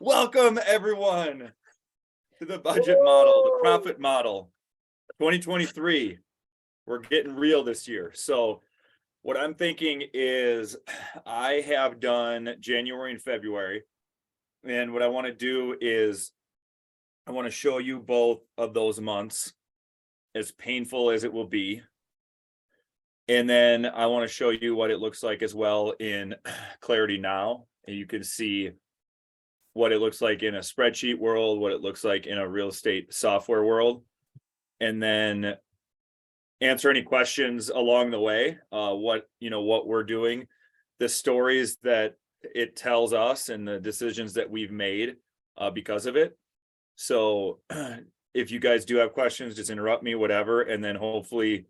Welcome everyone to the budget model, the profit model, 2023. We're getting real this year. So what I'm thinking is I have done January and February. And what I want to do is I want to show you both of those months, as painful as it will be. And then I want to show you what it looks like as well in Clarity Now. And you can see what it looks like in a spreadsheet world, what it looks like in a real estate software world, and then answer any questions along the way. What we're doing, the stories that it tells us, and the decisions that we've made because of it. So if you guys do have questions, just interrupt me, whatever, and then hopefully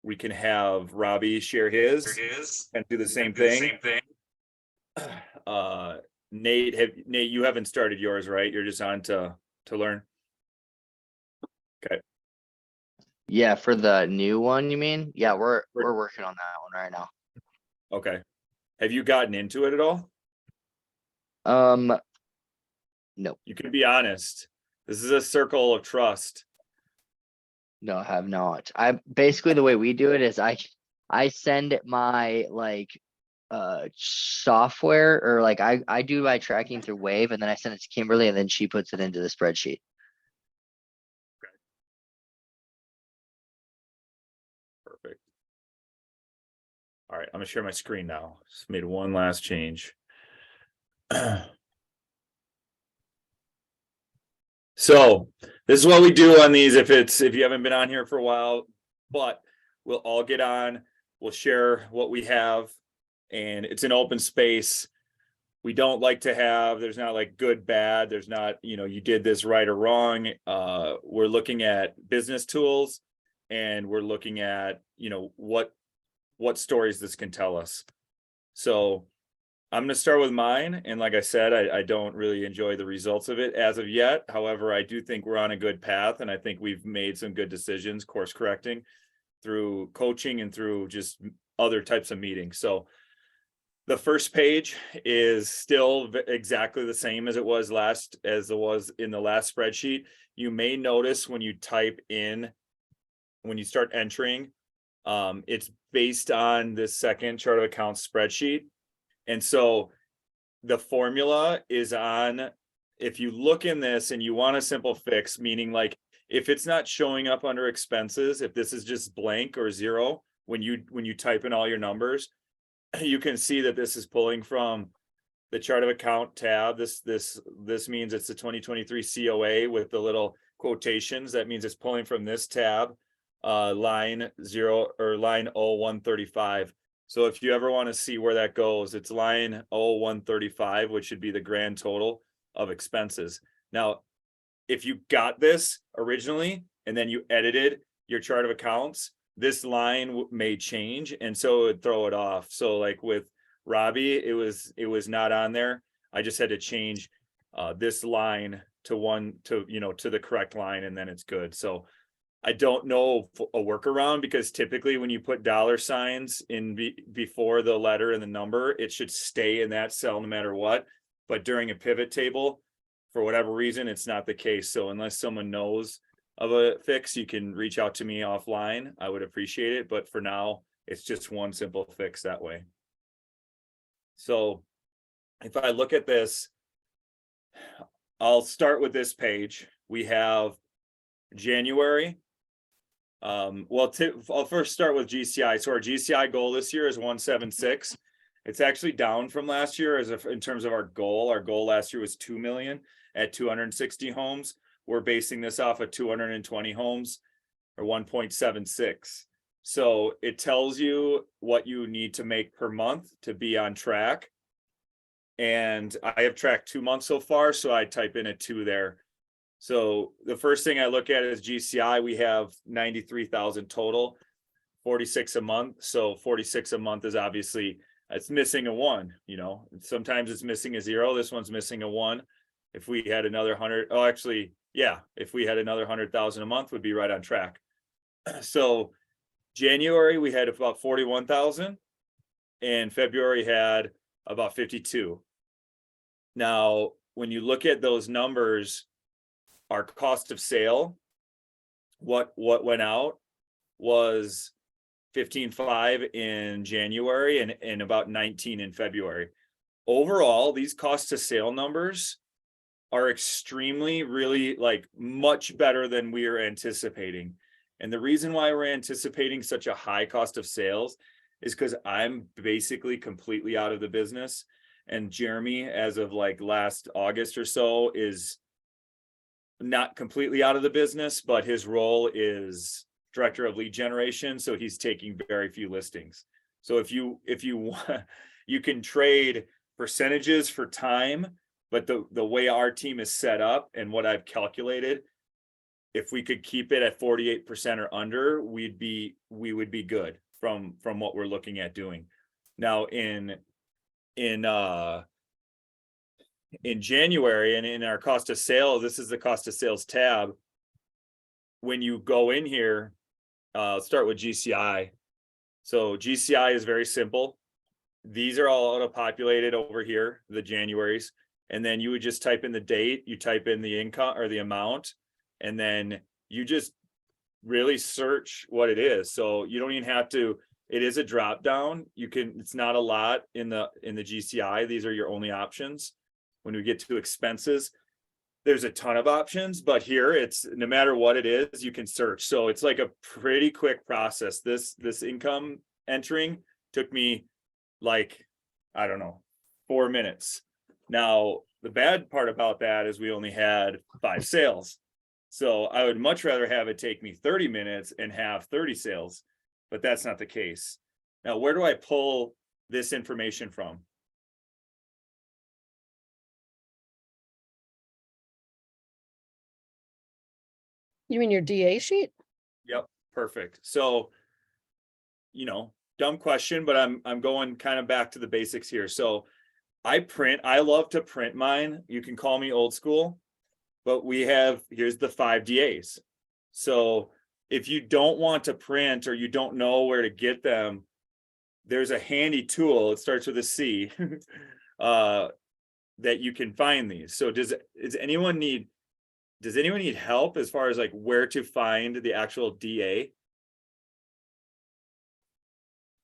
we can have Robbie share his and do the same thing. Nate, you haven't started yours, right? You're just on to learn. Okay. Yeah, for the new one, you mean? Yeah, we're working on that one right now. Okay. Have you gotten into it at all? No. You can be honest. This is a circle of trust. No, I have not. I basically, the way we do it is I send my software, or I do my tracking through Wave, and then I send it to Kimberly, and then she puts it into the spreadsheet. Okay. Perfect. All right, I'm gonna share my screen now. Just made one last change. So this is what we do on these if you haven't been on here for a while, but we'll all get on, we'll share what we have, and it's an open space. We don't like to have, there's not like good, bad, there's not, you did this right or wrong. We're looking at business tools, and we're looking at, what stories this can tell us. So I'm going to start with mine. And like I said, I don't really enjoy the results of it as of yet. However, I do think we're on a good path, and I think we've made some good decisions, course correcting through coaching and through just other types of meetings. So the first page is still exactly the same as it was in the last spreadsheet. You may notice when you start entering, it's based on this second chart of accounts spreadsheet. And so the formula is on, if you look in this and you want a simple fix, meaning like if it's not showing up under expenses, if this is just blank or zero, when you type in all your numbers, you can see that this is pulling from the chart of account tab. This means it's the 2023 COA with the little quotations. That means it's pulling from this tab, line 0 or line 0135. So if you ever want to see where that goes, it's line 0135, which should be the grand total of expenses. Now, if you got this originally and then you edited your chart of accounts, this line may change, and so it would throw it off. So like with Robbie, it was not on there. I just had to change this line to the correct line, and then it's good. So I don't know a workaround, because typically when you put dollar signs in before the letter and the number, it should stay in that cell no matter what. But during a pivot table, for whatever reason, it's not the case. So unless someone knows of a fix, you can reach out to me offline. I would appreciate it. But for now, it's just one simple fix that way. So if I look at this, I'll start with this page. We have January. I'll first start with GCI. So our GCI goal this year is 176. It's actually down from last year in terms of our goal. Our goal last year was 2 million at 260 homes. We're basing this off of 220 homes, or 1.76. So it tells you what you need to make per month to be on track. And I have tracked 2 months so far, so I type in a 2 there. So the first thing I look at is GCI. We have 93,000 total, 46 a month. So 46 a month is obviously, it's missing a 1, sometimes it's missing a 0. This one's missing a 1. If we had another 100, if we had another 100,000 a month, would be right on track. So January, we had about 41,000, and February had about 52. Now, when you look at those numbers, our cost of sale, what went out was 15.5 in January and about 19 in February. Overall, these cost to sale numbers are extremely, really like much better than we are anticipating. And the reason why we're anticipating such a high cost of sales is because I'm basically completely out of the business. And Jeremy, as of like last August or so, is not completely out of the business, but his role is director of lead generation. So he's taking very few listings. So if you you can trade percentages for time, but the way our team is set up and what I've calculated, if we could keep it at 48% or under, we would be good from what we're looking at doing. Now in January and in our cost of sale, this is the cost of sales tab. When you go in here, start with GCI. So GCI is very simple. These are all auto-populated over here, the Januaries. And then you would just type in the date, you type in the income or the amount, and then you just really search what it is. So you don't even have to, it is a drop down. You can, it's not a lot in the GCI. These are your only options. When we get to expenses, there's a ton of options, but here it's no matter what it is, you can search. So it's like a pretty quick process. This income entering took me like, I don't know, 4 minutes. Now, the bad part about that is we only had 5 sales. So I would much rather have it take me 30 minutes and have 30 sales, but that's not the case. Now, where do I pull this information from? You mean your DA sheet? Yep, perfect. So, dumb question, but I'm going kind of back to the basics here. So I love to print mine. You can call me old school, but here's the 5 DAs. So if you don't want to print or you don't know where to get them, there's a handy tool. It starts with a C that you can find these. So does anyone need help as far as like where to find the actual DA?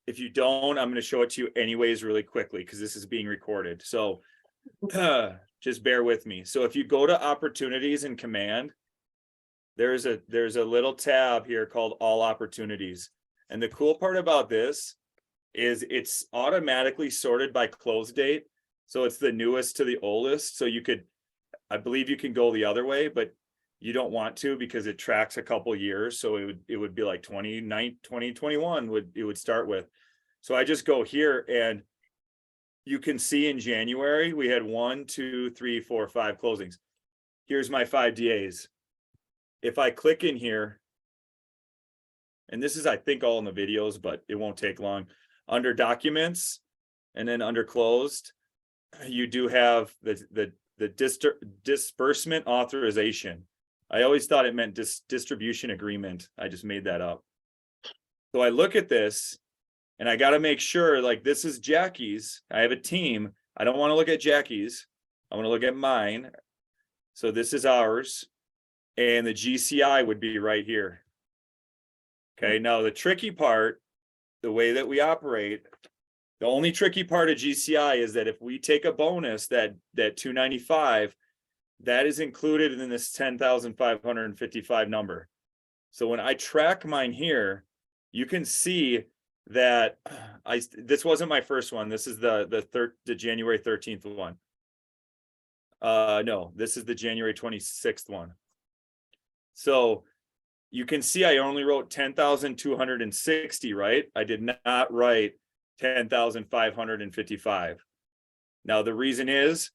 If you don't, I'm going to show it to you anyways really quickly because this is being recorded. So just bear with me. So if you go to opportunities in command, there's a little tab here called all opportunities. And the cool part about this is it's automatically sorted by close date. So it's the newest to the oldest. So I believe you can go the other way, but you don't want to because it tracks a couple years. So it would be like 2021 it would start with. So I just go here and you can see in January, we had 1, 2, 3, 4, 5 closings. Here's my 5 DAs. If I click in here, and this is, I think, all in the videos, but it won't take long. Under documents and then under closed, you do have the disbursement authorization. I always thought it meant distribution agreement. I just made that up. So I look at this and I got to make sure, like, this is Jackie's. I have a team. I don't want to look at Jackie's. I want to look at mine. So this is ours. And the GCI would be right here. Okay. Now the tricky part, the way that we operate, the only tricky part of GCI is that if we take a bonus, that 295, that is included in this 10,555 number. So when I track mine here, you can see that this wasn't my first one. This is the January 13th one. No, this is the January 26th one. So you can see I only wrote 10,260, right? I did not write 10,555. Now the reason is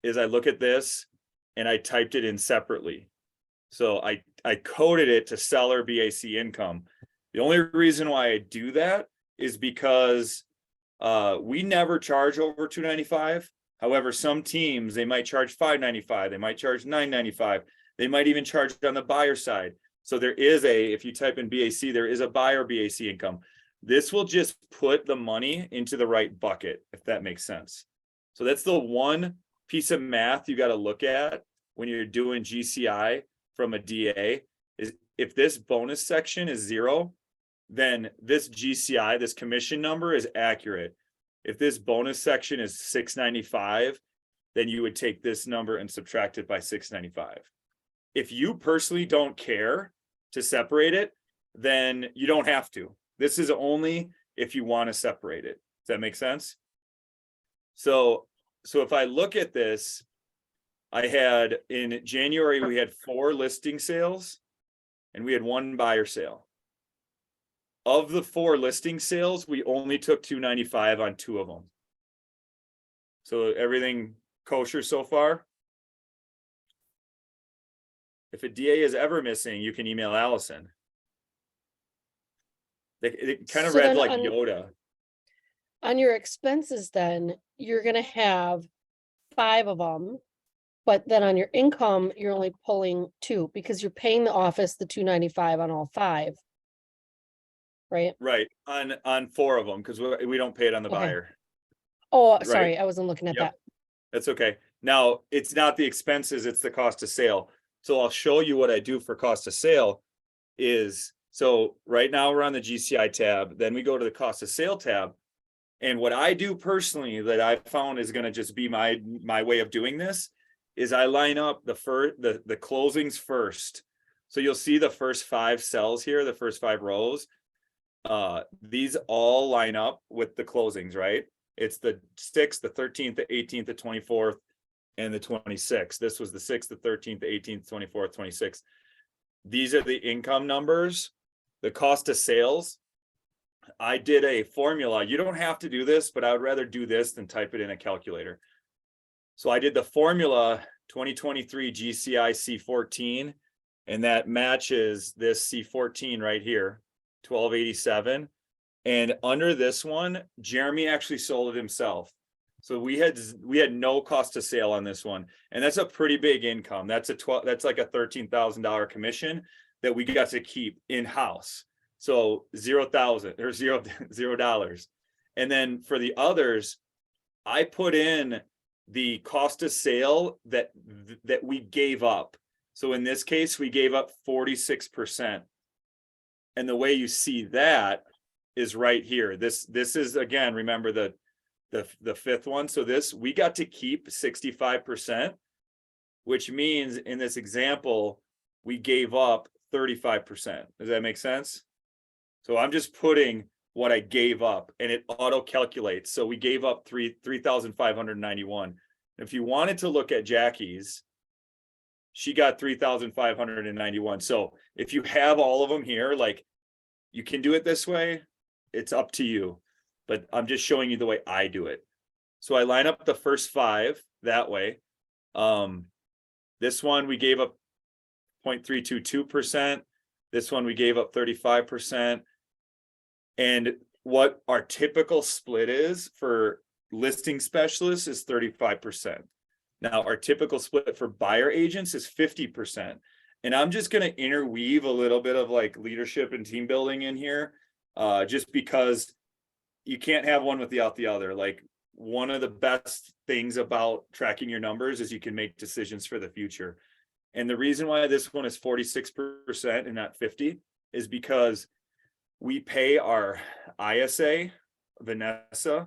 I look at this and I typed it in separately. So I coded it to seller BAC income. The only reason why I do that is because we never charge over 295. However, some teams, they might charge 595, they might charge 995, they might even charge on the buyer side. So there is if you type in BAC, there is a buyer BAC income. This will just put the money into the right bucket, if that makes sense. So that's the one piece of math you got to look at when you're doing GCI from a DA is if this bonus section is 0, then this GCI, this commission number is accurate. If this bonus section is 695, then you would take this number and subtract it by 695. If you personally don't care to separate it, then you don't have to. This is only if you want to separate it. Does that make sense? So if I look at this, I had in January, we had 4 listing sales and we had 1 buyer sale. Of the 4 listing sales, we only took $295 on 2 of them. So everything kosher so far? If a DA is ever missing, you can email Allison. It kind of So read then like on- Yoda. On your expenses, then you're gonna have 5 of them. But then on your income, you're only pulling 2 because you're paying the office the $295 on all 5. Right? Right, on 4 of them, because we don't pay it on the Okay. buyer. Oh, Right. sorry, I wasn't looking at Yep. that. That's okay. Now, it's not the expenses, it's the cost of sale. So I'll show you what I do for cost of sale is, so right now we're on the GCI tab, then we go to the cost of sale tab. And what I do personally that I found is going to just be my way of doing this is I line up the closings first. So you'll see the first 5 cells here, the first 5 rows. These all line up with the closings, right? It's the 6th, the 13th, the 18th, the 24th, and the 26th. This was the 6th, the 13th, the 18th, 24th, 26th. These are the income numbers, the cost of sales. I did a formula. You don't have to do this, but I would rather do this than type it in a calculator. So I did the formula 2023 GCI C14, and that matches this C14 right here, 1287. And under this one, Jeremy actually sold it himself. So we had no cost of sale on this one. And that's a pretty big income. That's like a $13,000 commission that we got to keep in-house. So $0. And then for the others, I put in the cost of sale that we gave up. So in this case, we gave up 46%. And the way you see that is right here. This is, again, remember the 5th one. So this, we got to keep 65%, which means in this example, we gave up 35%. Does that make sense? So I'm just putting what I gave up and it auto calculates. So we gave up 3,591. If you wanted to look at Jackie's, she got 3,591. So if you have all of them here, like you can do it this way, it's up to you, but I'm just showing you the way I do it. So I line up the first 5 that way. This one we gave up 0.322%. This one we gave up 35%. And what our typical split is for listing specialists is 35%. Now, our typical split for buyer agents is 50%. And I'm just going to interweave a little bit of like leadership and team building in here, just because you can't have one without the other. Like one of the best things about tracking your numbers is you can make decisions for the future. And the reason why this one is 46% and not 50 is because we pay our ISA, Vanessa,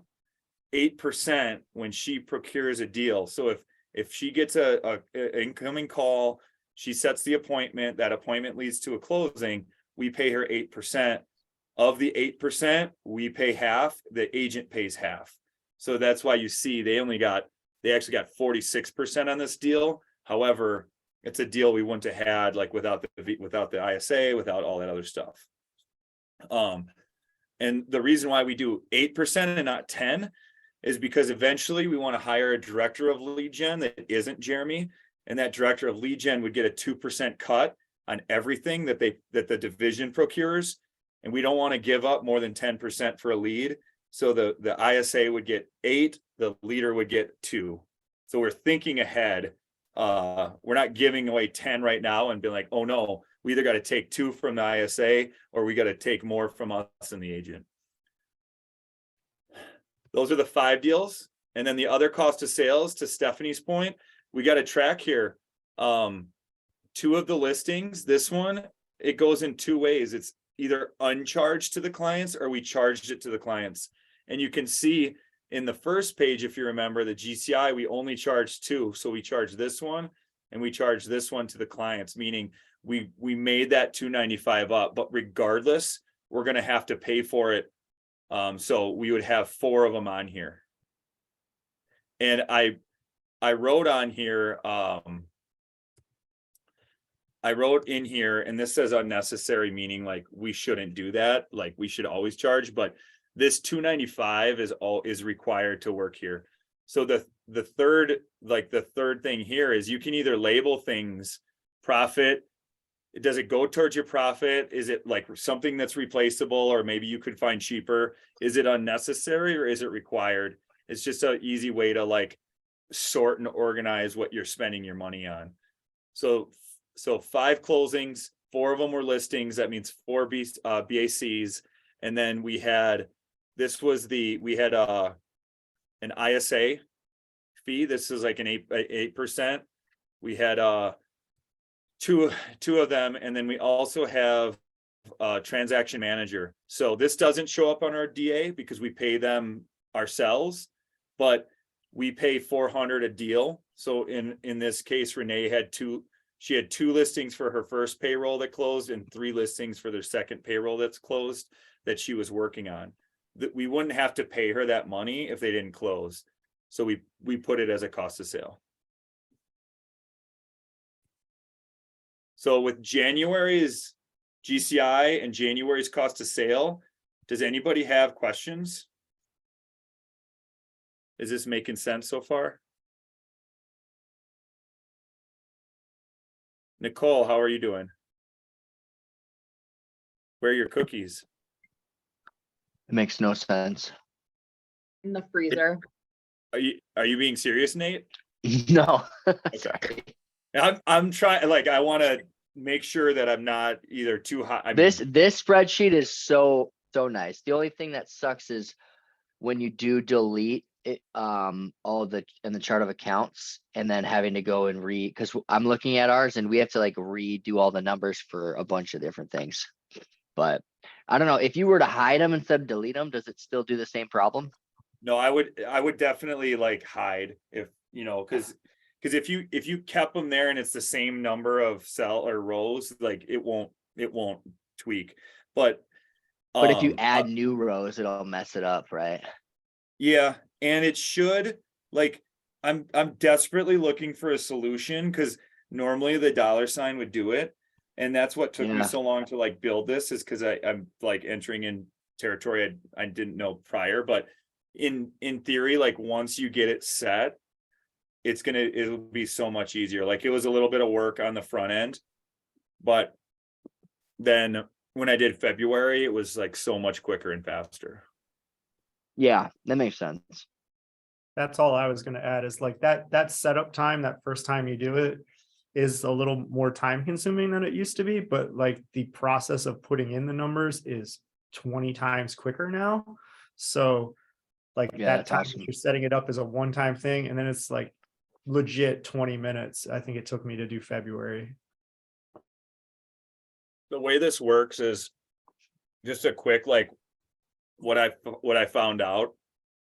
8% when she procures a deal. So if she gets a incoming call, she sets the appointment, that appointment leads to a closing, we pay her 8%. Of the 8%, we pay half, the agent pays half. So that's why you see they actually got 46% on this deal. However, it's a deal we wouldn't have had like without the ISA, without all that other stuff. And the reason why we do 8% and not 10 is because eventually we want to hire a director of lead gen that isn't Jeremy, and that director of lead gen would get a 2% cut on everything that the division procures, and we don't want to give up more than 10% for a lead. So the ISA would get 8, the leader would get 2. So we're thinking ahead. We're not giving away 10 right now and being like, oh no, we either got to take 2 from the ISA or we got to take more from us and the agent. Those are the 5 deals. And then the other cost of sales, to Stephanie's point, we got a track here. 2 of the listings, this one, it goes in 2 ways. It's either uncharged to the clients or we charged it to the clients. And you can see in the first page, if you remember, the GCI, we only charged 2. So we charged this one and we charged this one to the clients, meaning we made that $295 up, but regardless, we're going to have to pay for it. So we would have 4 of them on here. And I wrote on here, I wrote in here, and this says unnecessary, meaning like we shouldn't do that. Like we should always charge, but this $295 is required to work here. So the third thing here is you can either label things profit. Does it go towards your profit? Is it like something that's replaceable, or maybe you could find cheaper? Is it unnecessary or is it required? It's just an easy way to like sort and organize what you're spending your money on. So 5 closings, 4 of them were listings. That means 4 BACs. And then we had an ISA fee. This is like an 8%. We had two of them. And then we also have a transaction manager. So this doesn't show up on our DA because we pay them ourselves, but we pay $400 a deal. So in this case, Renee had 2 listings for her first payroll that closed and 3 listings for their second payroll that's closed that she was working on. That we wouldn't have to pay her that money if they didn't close. So we put it as a cost of sale. So with January's GCI and January's cost of sale, does anybody have questions? Is this making sense so far? Nicole, how are you doing? Where are your cookies? It makes no sense. In the freezer. Are you being serious, Nate? No. Okay. Sorry. I'm trying, like, I want to make sure that I'm not either too hot. This spreadsheet is so nice. The only thing that sucks is when you do delete it, all the in the chart of accounts, and then having to go and because I'm looking at ours and we have to like redo all the numbers for a bunch of different things. But I don't know, if you were to hide them instead of delete them, does it still do the same problem? No, I would definitely like hide if, because if you kept them there and it's the same number of cell or rows, like it won't tweak. But if you add new rows, it'll mess it up, right? Yeah, and it should, like, I'm desperately looking for a solution because normally the $ would do it. And that's what took me so long to like build this, is because I'm like entering in territory I didn't know prior. But in theory, like once you get it set, it'll be so much easier. Like it was a little bit of work on the front end, but then when I did February, it was like so much quicker and faster. Yeah, that makes sense. That's all I was going to add, is like that setup time, that first time you do it, is a little more time consuming than it used to be, but like the process of putting in the numbers is 20 times quicker now. So like that time awesome. you're setting it up as a one-time thing, and then it's like legit 20 minutes. I think it took me to do February. The way this works is just a quick, like what I found out.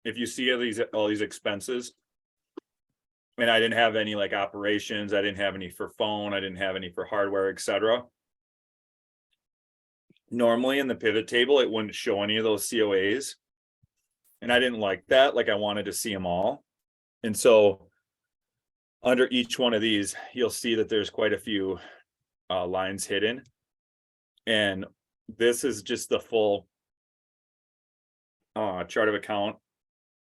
If you see all these expenses, and I didn't have any like operations, I didn't have any for phone, I didn't have any for hardware, etc. Normally in the pivot table, it wouldn't show any of those COAs. And I didn't like that. Like I wanted to see them all. And so under each one of these, you'll see that there's quite a few lines hidden. And this is just the full chart of account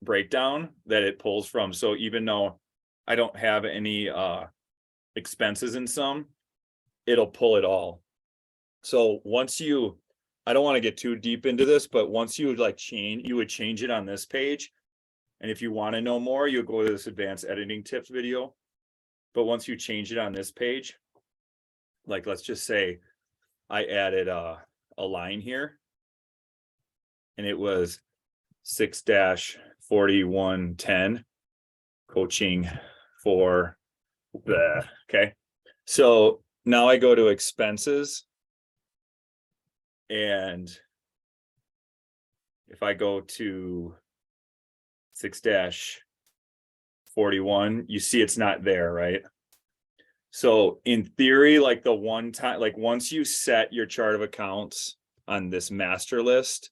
breakdown that it pulls from. So even though I don't have any expenses in some, it'll pull it all. So once I don't want to get too deep into this, but once you would change it on this page. And if you want to know more, you'll go to this advanced editing tips video. But once you change it on this page, like let's just say I added a line here, and it was 6-4110. coaching for the, okay. So now I go to expenses. And if I go to 6-41, you see it's not there, right? So in theory, like the one time, like once you set your chart of accounts on this master list,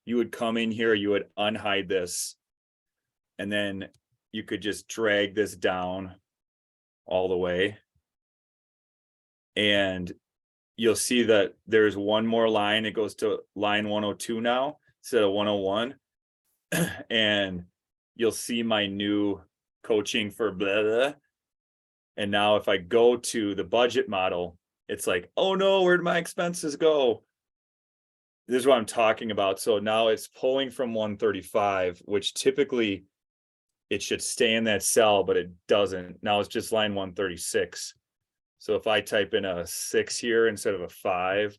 you would come in here, you would unhide this, and then you could just drag this down all the way. And you'll see that there's one more line. It goes to line 102 now instead of 101. And you'll see my new coaching for blah, blah. And now if I go to the budget model, it's like, oh no, where'd my expenses go? This is what I'm talking about. So now it's pulling from 135, which typically it should stay in that cell, but it doesn't. Now it's just line 136. So if I type in a 6 here instead of a 5,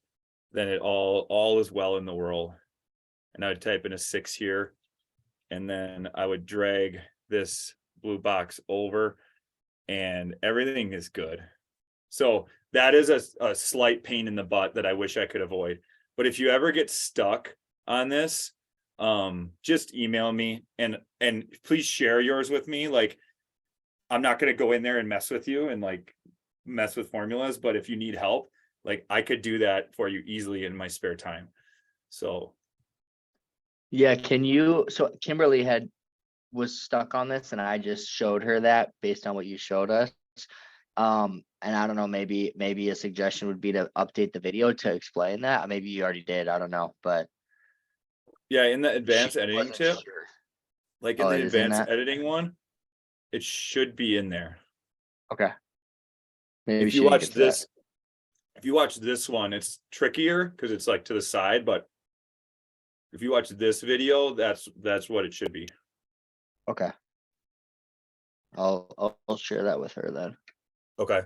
then it all is well in the world. And I would type in a 6 here, and then I would drag this blue box over, and everything is good. So that is a slight pain in the butt that I wish I could avoid. But if you ever get stuck on this, just email me and please share yours with me. Like, I'm not going to go in there and mess with you and like mess with formulas, but if you need help, like I could do that for you easily in my spare time. So Yeah, so Kimberly was stuck on this and I just showed her that based on what you showed us. And I don't know, maybe a suggestion would be to update the video to explain that. Maybe you already did, I don't know, but yeah, in the advanced she editing wasn't tip, sure. like in Oh, the it is in advanced that? editing one, it should be in there. Okay. Maybe If she you didn't watch get to that. this, if you watch this one, it's trickier because it's like to the side, but if you watch this video, that's what it should be. Okay. I'll share that with her then. Okay.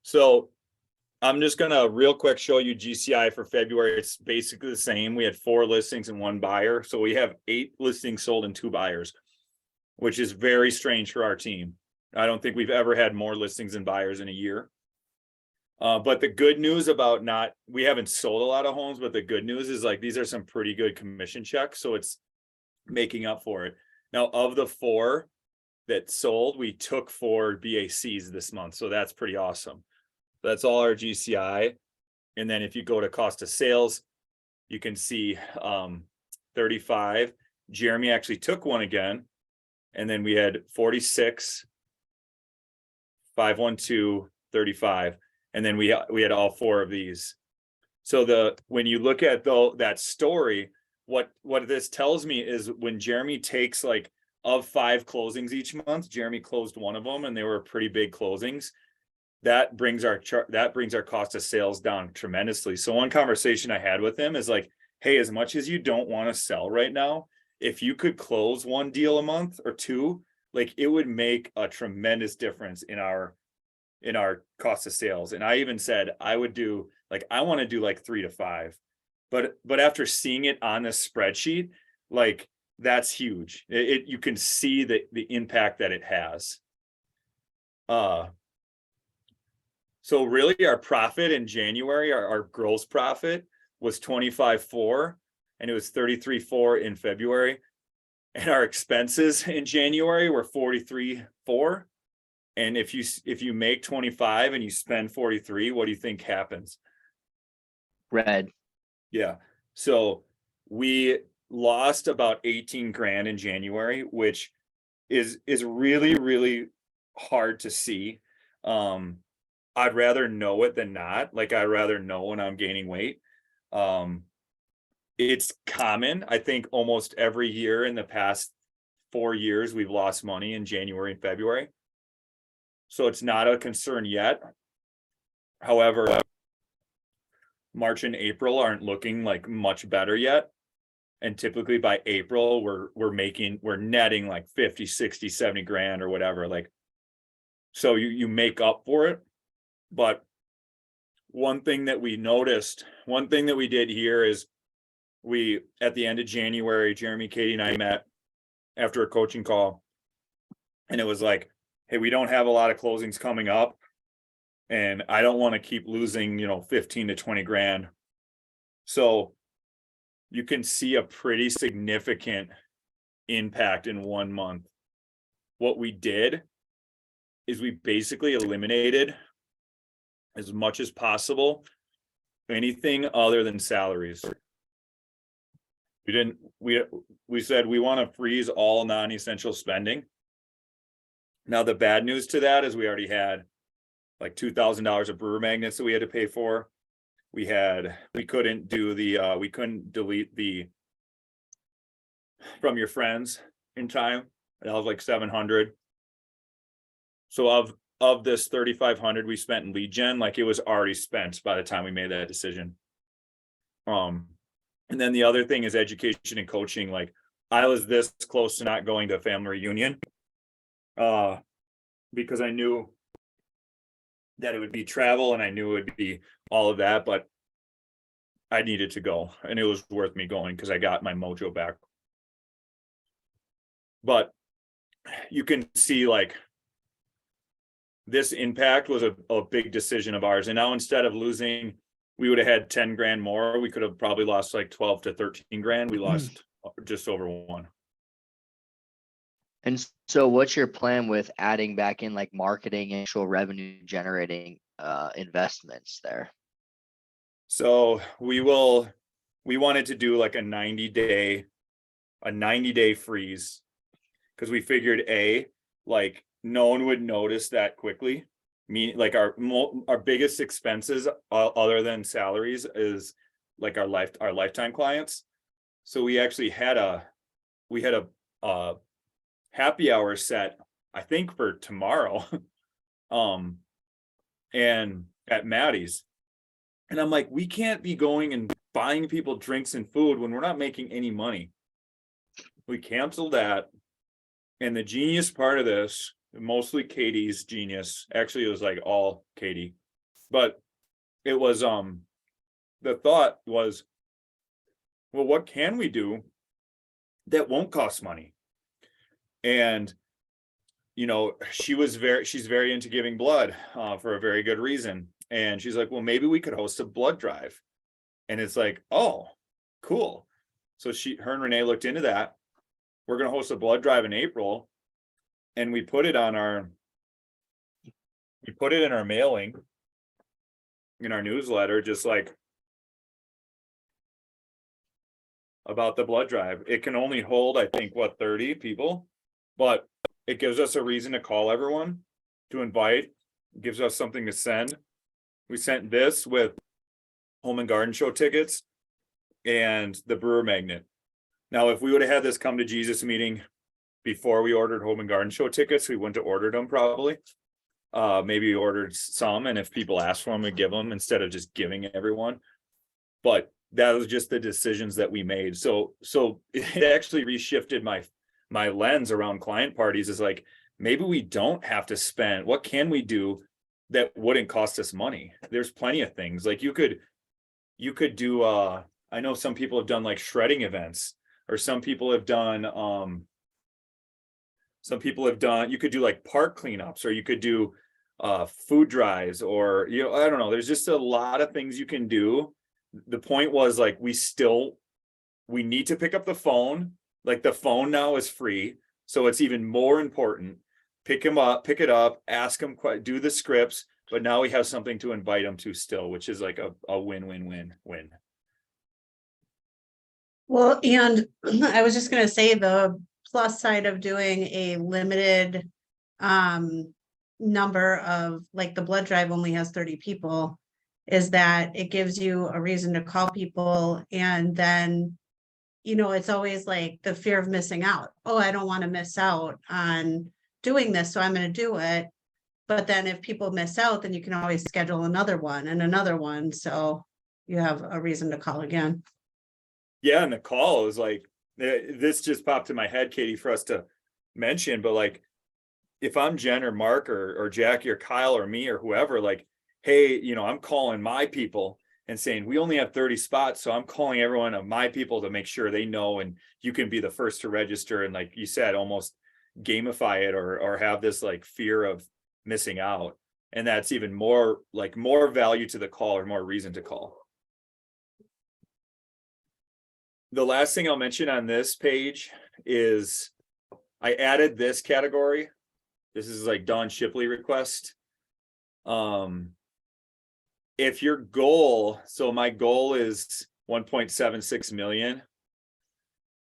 So I'm just gonna real quick show you GCI for February. It's basically the same. We had 4 listings and 1 buyer. So we have 8 listings sold and 2 buyers, which is very strange for our team. I don't think we've ever had more listings and buyers in a year. But the good news about we haven't sold a lot of homes, but the good news is like these are some pretty good commission checks. So it's making up for it. Now, of the 4 that sold, we took 4 BACs this month. So that's pretty awesome. That's all our GCI. And then if you go to cost of sales, you can see 35. Jeremy actually took one again. And then we had 46, 512, 35. And then we had all 4 of these. So when you look at that story, what this tells me is when Jeremy takes like of 5 closings each month, Jeremy closed one of them and they were pretty big closings. That brings our cost of sales down tremendously. So one conversation I had with him is like, hey, as much as you don't want to sell right now, if you could close 1 deal a month or 2, like it would make a tremendous difference in our cost of sales. And I even said I would do like, I want to do like 3 to 5, but after seeing it on this spreadsheet, like that's huge. You can see the impact that it has. So really our profit in January, our gross profit was 25.4 and it was 33.4 in February. And our expenses in January were 43.4. And if you make 25 and you spend 43, what do you think happens? Red. Yeah. So we lost about 18 grand in January, which is really, really hard to see. I'd rather know it than not. Like I'd rather know when I'm gaining weight. It's common. I think almost every year in the past 4 years, we've lost money in January and February. So it's not a concern yet. However, March and April aren't looking like much better yet. And typically by April, we're netting like 50, 60, 70 grand or whatever. Like, so you make up for it. But one thing that we did here is at the end of January, Jeremy, Katie, and I met after a coaching call. And it was like, hey, we don't have a lot of closings coming up. And I don't want to keep losing, 15 to 20 grand. So you can see a pretty significant impact in 1 month. What we did is we basically eliminated as much as possible anything other than salaries. We said we want to freeze all non-essential spending. Now, the bad news to that is we already had like $2,000 of brewer magnets that we had to pay for. We couldn't delete the from your friends in time. That was like 700. So of this 3,500 we spent in lead gen, like it was already spent by the time we made that decision. And then the other thing is education and coaching. Like I was this close to not going to a family reunion, because I knew that it would be travel and I knew it would be all of that, but I needed to go and it was worth me going because I got my mojo back. But you can see like this impact was a big decision of ours. And now instead of losing, we would have had 10 grand more. We could have probably lost like 12 to 13 grand. We lost just over 1. And so what's your plan with adding back in like marketing and actual revenue generating investments there? So we wanted to do like a 90-day freeze because we figured like no one would notice that quickly. Like our biggest expenses other than salaries is like our lifetime clients. So we actually had a happy hour set, I think for tomorrow, and at Maddie's. And I'm like, we can't be going and buying people drinks and food when we're not making any money. We canceled that. And the genius part of this, mostly Katie's genius, actually it was like all Katie, but it was, the thought was, well, what can we do that won't cost money? And, she's very into giving blood, for a very good reason. And she's like, well, maybe we could host a blood drive. And it's like, oh, cool. So her and Renee looked into that. We're going to host a blood drive in April. And we put it in our mailing, in our newsletter, just like about the blood drive. It can only hold, I think, 30 people, but it gives us a reason to call everyone, to invite, gives us something to send. We sent this with Home and Garden Show tickets and the brewer magnet. Now, if we would have had this come to Jesus meeting before we ordered Home and Garden Show tickets, we wouldn't have ordered them probably. Maybe we ordered some, and if people asked for them, we give them instead of just giving everyone. But that was just the decisions that we made. So it actually reshifted my lens around client parties. Is like, maybe we don't have to spend. What can we do that wouldn't cost us money? There's plenty of things. Like you could do, I know some people have done like shredding events, or some people have done, you could do like park cleanups, or you could do food drives, or I don't know. There's just a lot of things you can do. The point was like, we need to pick up the phone. Like the phone now is free, so it's even more important. Pick it up, ask them, do the scripts, but now we have something to invite them to still, which is like a win-win-win-win. Well, and I was just gonna say the plus side of doing a limited number of, like, the blood drive only has 30 people, is that it gives you a reason to call people. And then, it's always like the fear of missing out. Oh, I don't want to miss out on doing this, so I'm going to do it. But then if people miss out, then you can always schedule another one and another one. So you have a reason to call again. Yeah, and the call is like, this just popped in my head, Katie, for us to mention, but like, if I'm Jen or Mark or Jackie or Kyle or me or whoever, like, hey, I'm calling my people and saying, we only have 30 spots. So I'm calling everyone of my people to make sure they know, and you can be the first to register. And like you said, almost, gamify it or have this like fear of missing out. And that's even more like more value to the call or more reason to call. The last thing I'll mention on this page is I added this category. This is like Dawn Shipley request. If your goal, so my goal is 1.76 million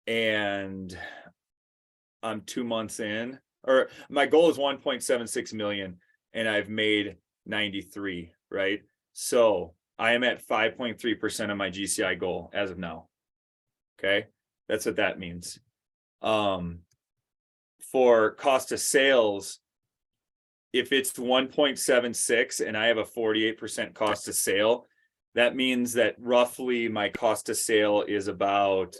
and I'm 2 months in, or my goal is 1.76 million and I've made 93, right? So I am at 5.3% of my GCI goal as of now. Okay, that's what that means. For cost of sales, if it's 1.76 and I have a 48% cost of sale, that means that roughly my cost of sale is about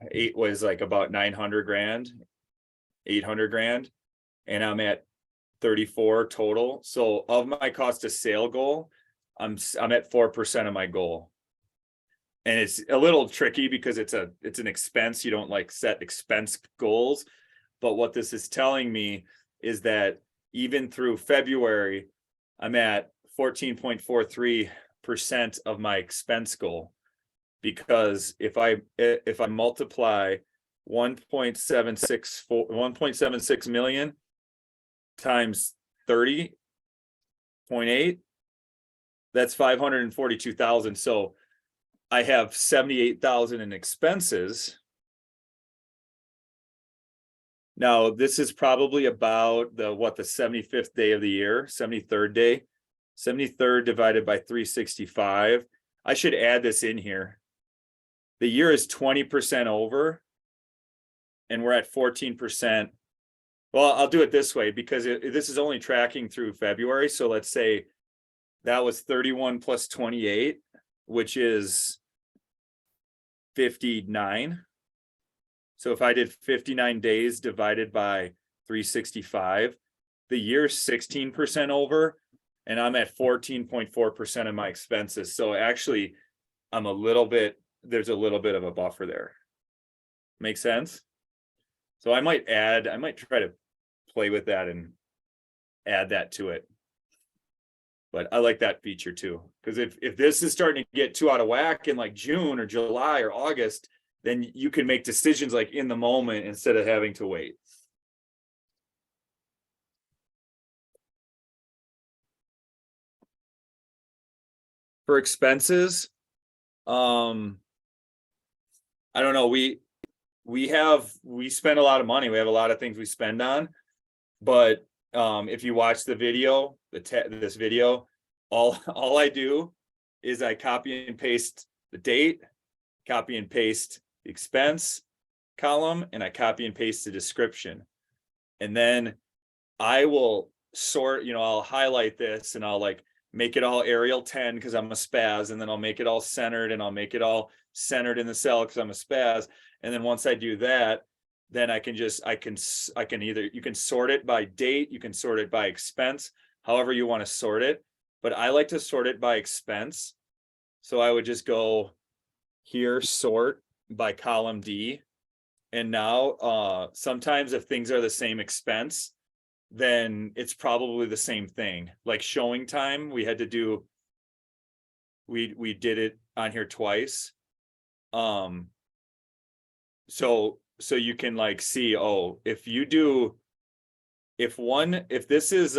about 900 grand, 800 grand, and I'm at 34 total. So of my cost of sale goal, I'm at 4% of my goal. And it's a little tricky because it's an expense. You don't like set expense goals. But what this is telling me is that even through February, I'm at 14.43% of my expense goal. Because if I multiply 1.76 million times 30.8, that's 542,000. So I have 78,000 in expenses. Now, this is probably about the 75th day of the year, 73rd day, 73rd divided by 365. I should add this in here. The year is 20% over and we're at 14%. Well, I'll do it this way because this is only tracking through February. So let's say that was 31 plus 28, which is 59. So if I did 59 days divided by 365, the year's 16% over and I'm at 14.4% of my expenses. So actually there's a little bit of a buffer there. Make sense? So I might try to play with that and add that to it. But I like that feature too, because if this is starting to get too out of whack in like June or July or August, then you can make decisions like in the moment instead of having to wait. For expenses, I don't know. We spend a lot of money. We have a lot of things we spend on, but if you watch the video, this video, all I do is I copy and paste the date, copy and paste the expense column, and I copy and paste the description. And then I will sort, I'll highlight this and I'll like make it all Arial 10 because I'm a spaz, and then I'll make it all centered and I'll make it all centered in the cell because I'm a spaz. And then once I do that, then you can sort it by date, you can sort it by expense, however you want to sort it. But I like to sort it by expense. So I would just go here, sort by column D. And now sometimes if things are the same expense, then it's probably the same thing. Like showing time, we did it on here twice. So you can like see, oh, if this is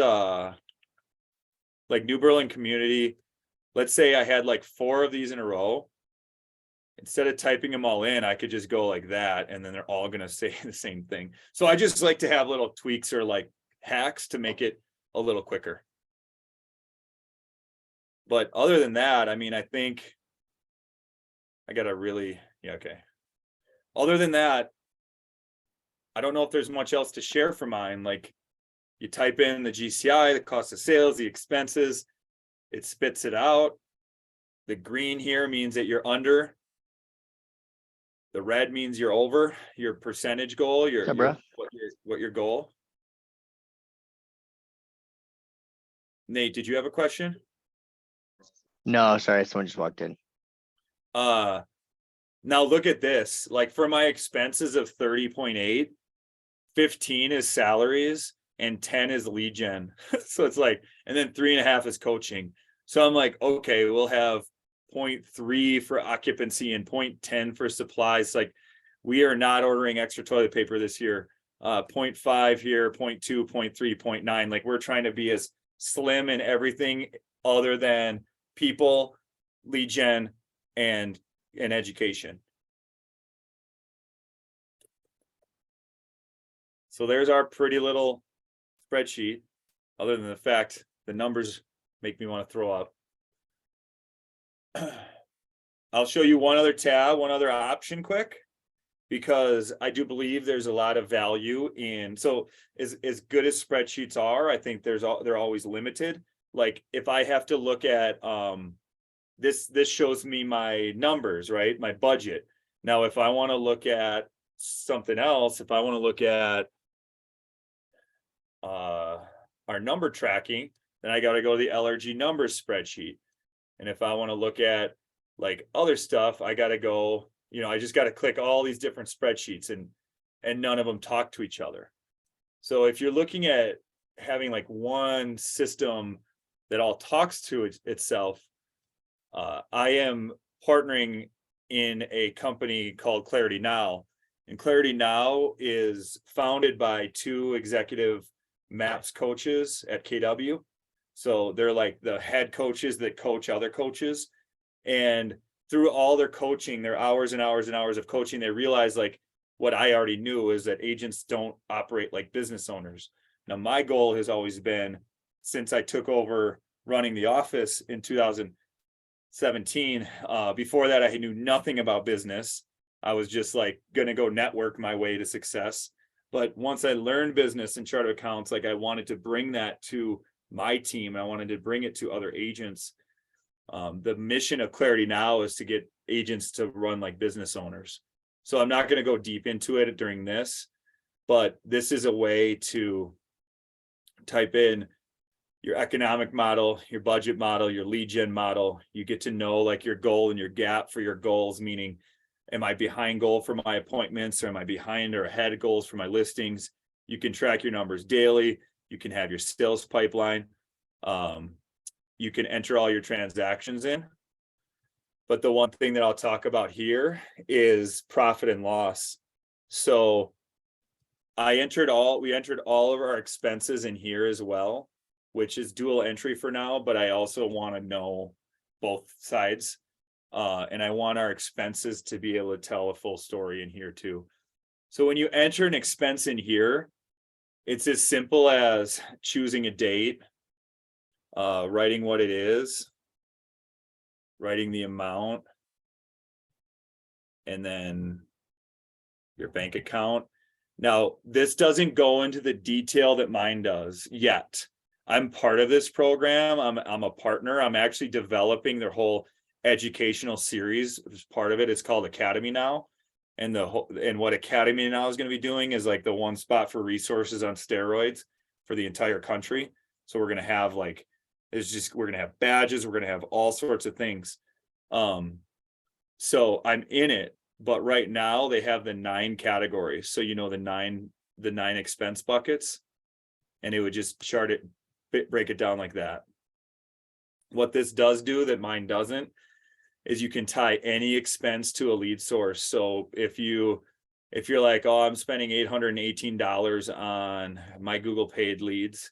like New Berlin Community, let's say I had like 4 of these in a row. Instead of typing them all in, I could just go like that, and then they're all going to say the same thing. So I just like to have little tweaks or like hacks to make it a little quicker. But other than that, I mean, I think I got to really, okay. Other than that, I don't know if there's much else to share for mine. Like you type in the GCI, the cost of sales, the expenses, it spits it out. The green here means that you're under. The red means you're over your percentage goal, what your goal. Nate, did you have a question? No, sorry, someone just walked in. Now look at this. Like for my expenses of 30.8, 15 is salaries and 10 is lead gen. So it's like, and then 3.5 is coaching. So I'm like, okay, we'll have 0.3 for occupancy and 0.10 for supplies. Like, we are not ordering extra toilet paper this year. 0.5 here, 0.2, 0.3, 0.9. Like, we're trying to be as slim in everything other than people, lead gen, and education. So there's our pretty little spreadsheet, other than the fact the numbers make me want to throw up. I'll show you one other tab, one other option quick, because I do believe there's a lot of value in, so as good as spreadsheets are, I think they're always limited. Like, if I have to look at this shows me my numbers, right? My budget. Now, if I want to look at something else, if I want to look at our number tracking, then I got to go to the LRG numbers spreadsheet. And if I want to look at like other stuff, I got to go, I just got to click all these different spreadsheets, and none of them talk to each other. So if you're looking at having like one system that all talks to itself, I am partnering in a company called Clarity Now, and Clarity Now is founded by 2 executive MAPS coaches at KW. So they're like the head coaches that coach other coaches, and through all their coaching, their hours and hours and hours of coaching, they realize, like, what I already knew is that agents don't operate like business owners. Now, my goal has always been, since I took over running the office in 2017, before that, I knew nothing about business. I was just like going to go network my way to success. But once I learned business and chart of accounts, like, I wanted to bring that to my team. And I wanted to bring it to other agents. The mission of Clarity Now is to get agents to run like business owners. So I'm not going to go deep into it during this, but this is a way to type in your economic model, your budget model, your lead gen model. You get to know like your goal and your gap for your goals, meaning, am I behind goal for my appointments, or am I behind or ahead of goals for my listings? You can track your numbers daily. You can have your sales pipeline. You can enter all your transactions in. But the one thing that I'll talk about here is profit and loss. So we entered all of our expenses in here as well, which is dual entry for now, but I also want to know both sides. And I want our expenses to be able to tell a full story in here too. So when you enter an expense in here, it's as simple as choosing a date, writing what it is, writing the amount, and then your bank account. Now, this doesn't go into the detail that mine does yet. I'm part of this program. I'm a partner. I'm actually developing their whole educational series as part of it. It's called Academy Now. And what Academy Now is going to be doing is like the one spot for resources on steroids for the entire country. So we're going to have like, we're going to have badges. We're going to have all sorts of things. So I'm in it, but right now they have the 9 categories. So, the nine expense buckets, and it would just break it down like that. What this does do that mine doesn't is you can tie any expense to a lead source. So if you're like, oh, I'm spending $818 on my Google paid leads,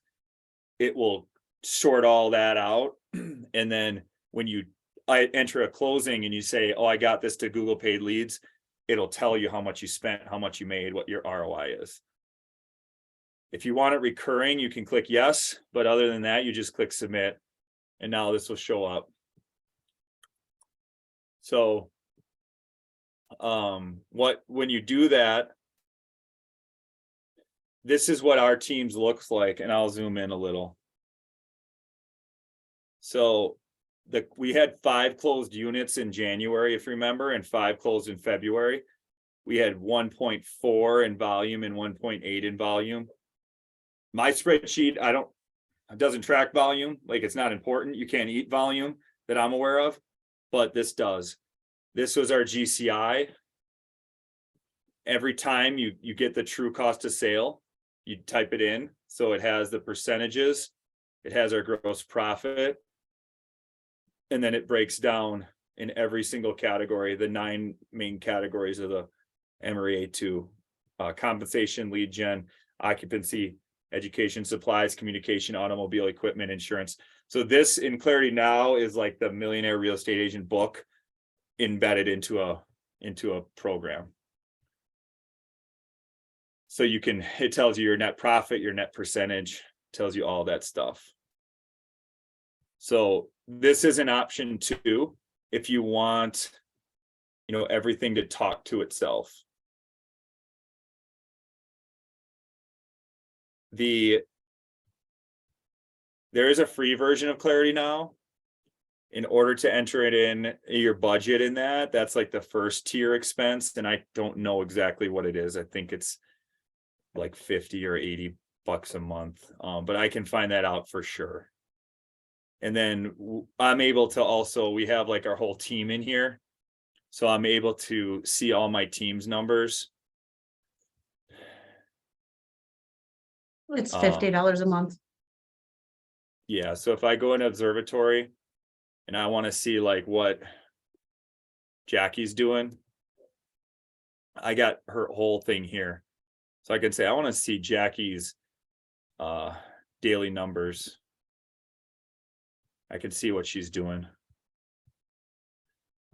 it will sort all that out. And then when I enter a closing and you say, oh, I got this to Google paid leads, it'll tell you how much you spent, how much you made, what your ROI is. If you want it recurring, you can click yes, but other than that, you just click submit, and now this will show up. So when you do that, this is what our teams looks like, and I'll zoom in a little. So we had 5 closed units in January, if you remember, and 5 closed in February. We had 1.4 in volume and 1.8 in volume. My spreadsheet, it doesn't track volume. Like, it's not important. You can't eat volume that I'm aware of, but this does. This was our GCI. every time you get the true cost of sale, you type it in. So it has the percentages, it has our gross profit. And then it breaks down in every single category, the 9 main categories of the MRA 2, compensation, lead gen, occupancy, education, supplies, communication, automobile equipment, insurance. So this in Clarity Now is like the Millionaire Real Estate Agent book embedded into a program. So you can, it tells you your net profit, your net percentage, tells you all that stuff. So this is an option too, if you want, everything to talk to itself. There is a free version of Clarity Now. In order to enter it in your budget in that's like the first tier expense. And I don't know exactly what it is. I think it's like 50 or 80 bucks a month. But I can find that out for sure. And then I'm able to also, we have like our whole team in here. So I'm able to see all my team's numbers. It's $50 a month. Yeah, so if I go in Observatory and I want to see like what Jackie's doing, I got her whole thing here. So I can say, I want to see Jackie's daily numbers. I can see what she's doing.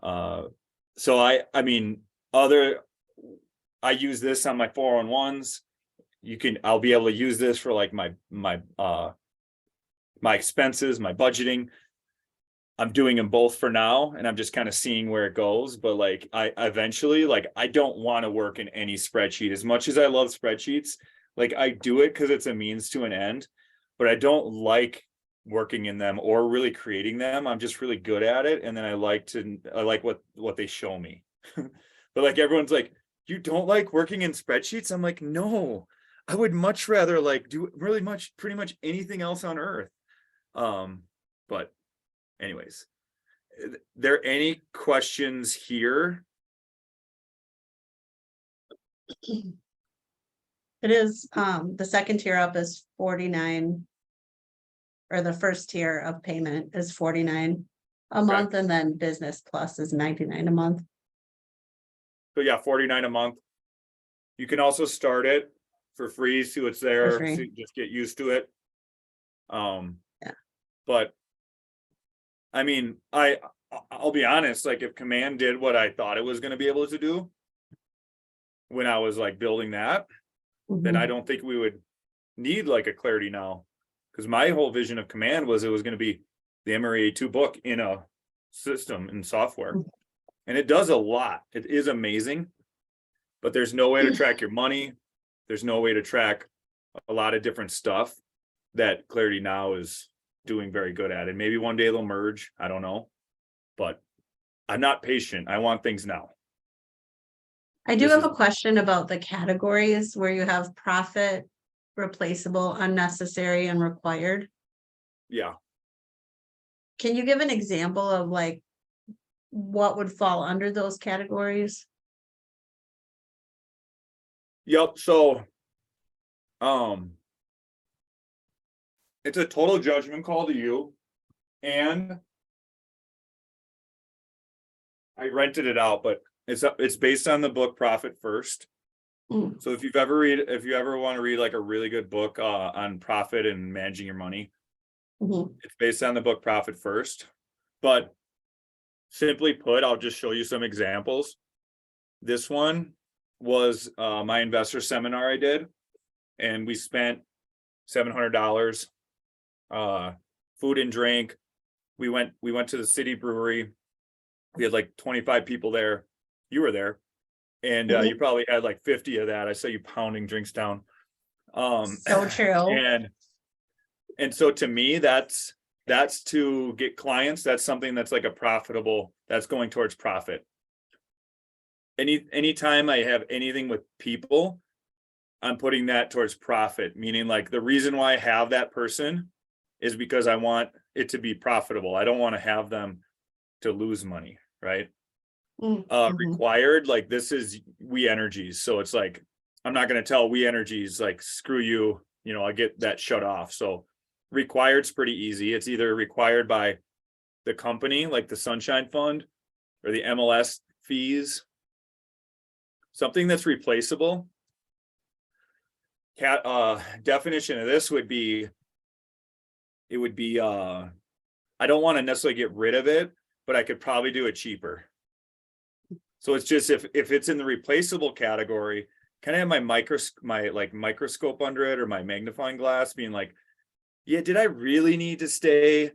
So I mean, I use this on my 401s. I'll be able to use this for like my expenses, my budgeting. I'm doing them both for now, and I'm just kind of seeing where it goes. But like, I eventually, like, I don't want to work in any spreadsheet. As much as I love spreadsheets, like I do it because it's a means to an end, but I don't like working in them or really creating them. I'm just really good at it, and then I like what they show me. But like everyone's like, you don't like working in spreadsheets? I'm like, no, I would much rather like do pretty much anything else on earth. But anyways, there any questions here? It is, the second tier up is 49. Or the first tier of payment is 49 a month, and then Business Plus is 99 a month. So yeah, 49 a month. You can also start it for free, see what's there, free. so just get used to it. Yeah. But I mean, I'll be honest, like if Command did what I thought it was going to be able to do when I was like building that, then I don't think we would need like a Clarity Now. Because my whole vision of Command was it was going to be the MRA 2 book in a system and software. And it does a lot. It is amazing, but there's no way to track your money. There's no way to track a lot of different stuff that Clarity Now is doing very good at. And maybe one day they'll merge. I don't know. But I'm not patient. I want things now. I do have a question about the categories where you have profit, replaceable, unnecessary, and required. Yeah. Can you give an example of like what would fall under those categories? Yep. So, it's a total judgment call to you, and I rented it out, but it's based on the book Profit First. So if you ever want to read like a really good book on profit and managing your money, it's based on the book Profit First. But simply put, I'll just show you some examples. This one was my investor seminar I did, and we spent $700, food and drink. We went to the city brewery. We had like 25 people there. You were there. And you probably had like 50 of that. I saw you pounding drinks down. So true. And so to me, that's to get clients. That's something that's like that's going towards profit. Anytime I have anything with people, I'm putting that towards profit, meaning like the reason why I have that person is because I want it to be profitable. I don't want to have them to lose money, right? Mhm. required, like this is We Energies, so it's like, I'm not gonna tell We Energies, like, screw you, I get that shut off, so required's pretty easy. It's either required by the company, like the Sunshine Fund, or the MLS fees. Something that's replaceable. Definition of this would be, it would be, I don't want to necessarily get rid of it, but I could probably do it cheaper. So it's just, if it's in the replaceable category, can I have my microscope under it, or my magnifying glass, being like, yeah, did I really need to stay,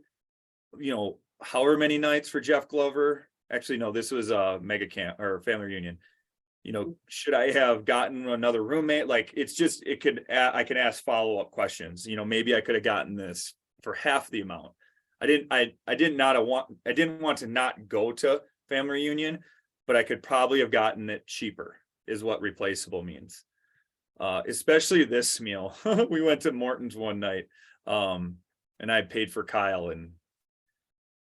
however many nights for Jeff Glover? Actually, no, this was a mega camp or family reunion. Should I have gotten another roommate? Like, it's just, I can ask follow-up questions. Maybe I could have gotten this for half the amount. I didn't want to not go to family reunion, but I could probably have gotten it cheaper, is what replaceable means. Especially this meal. We went to Morton's one night, and I paid for Kyle, and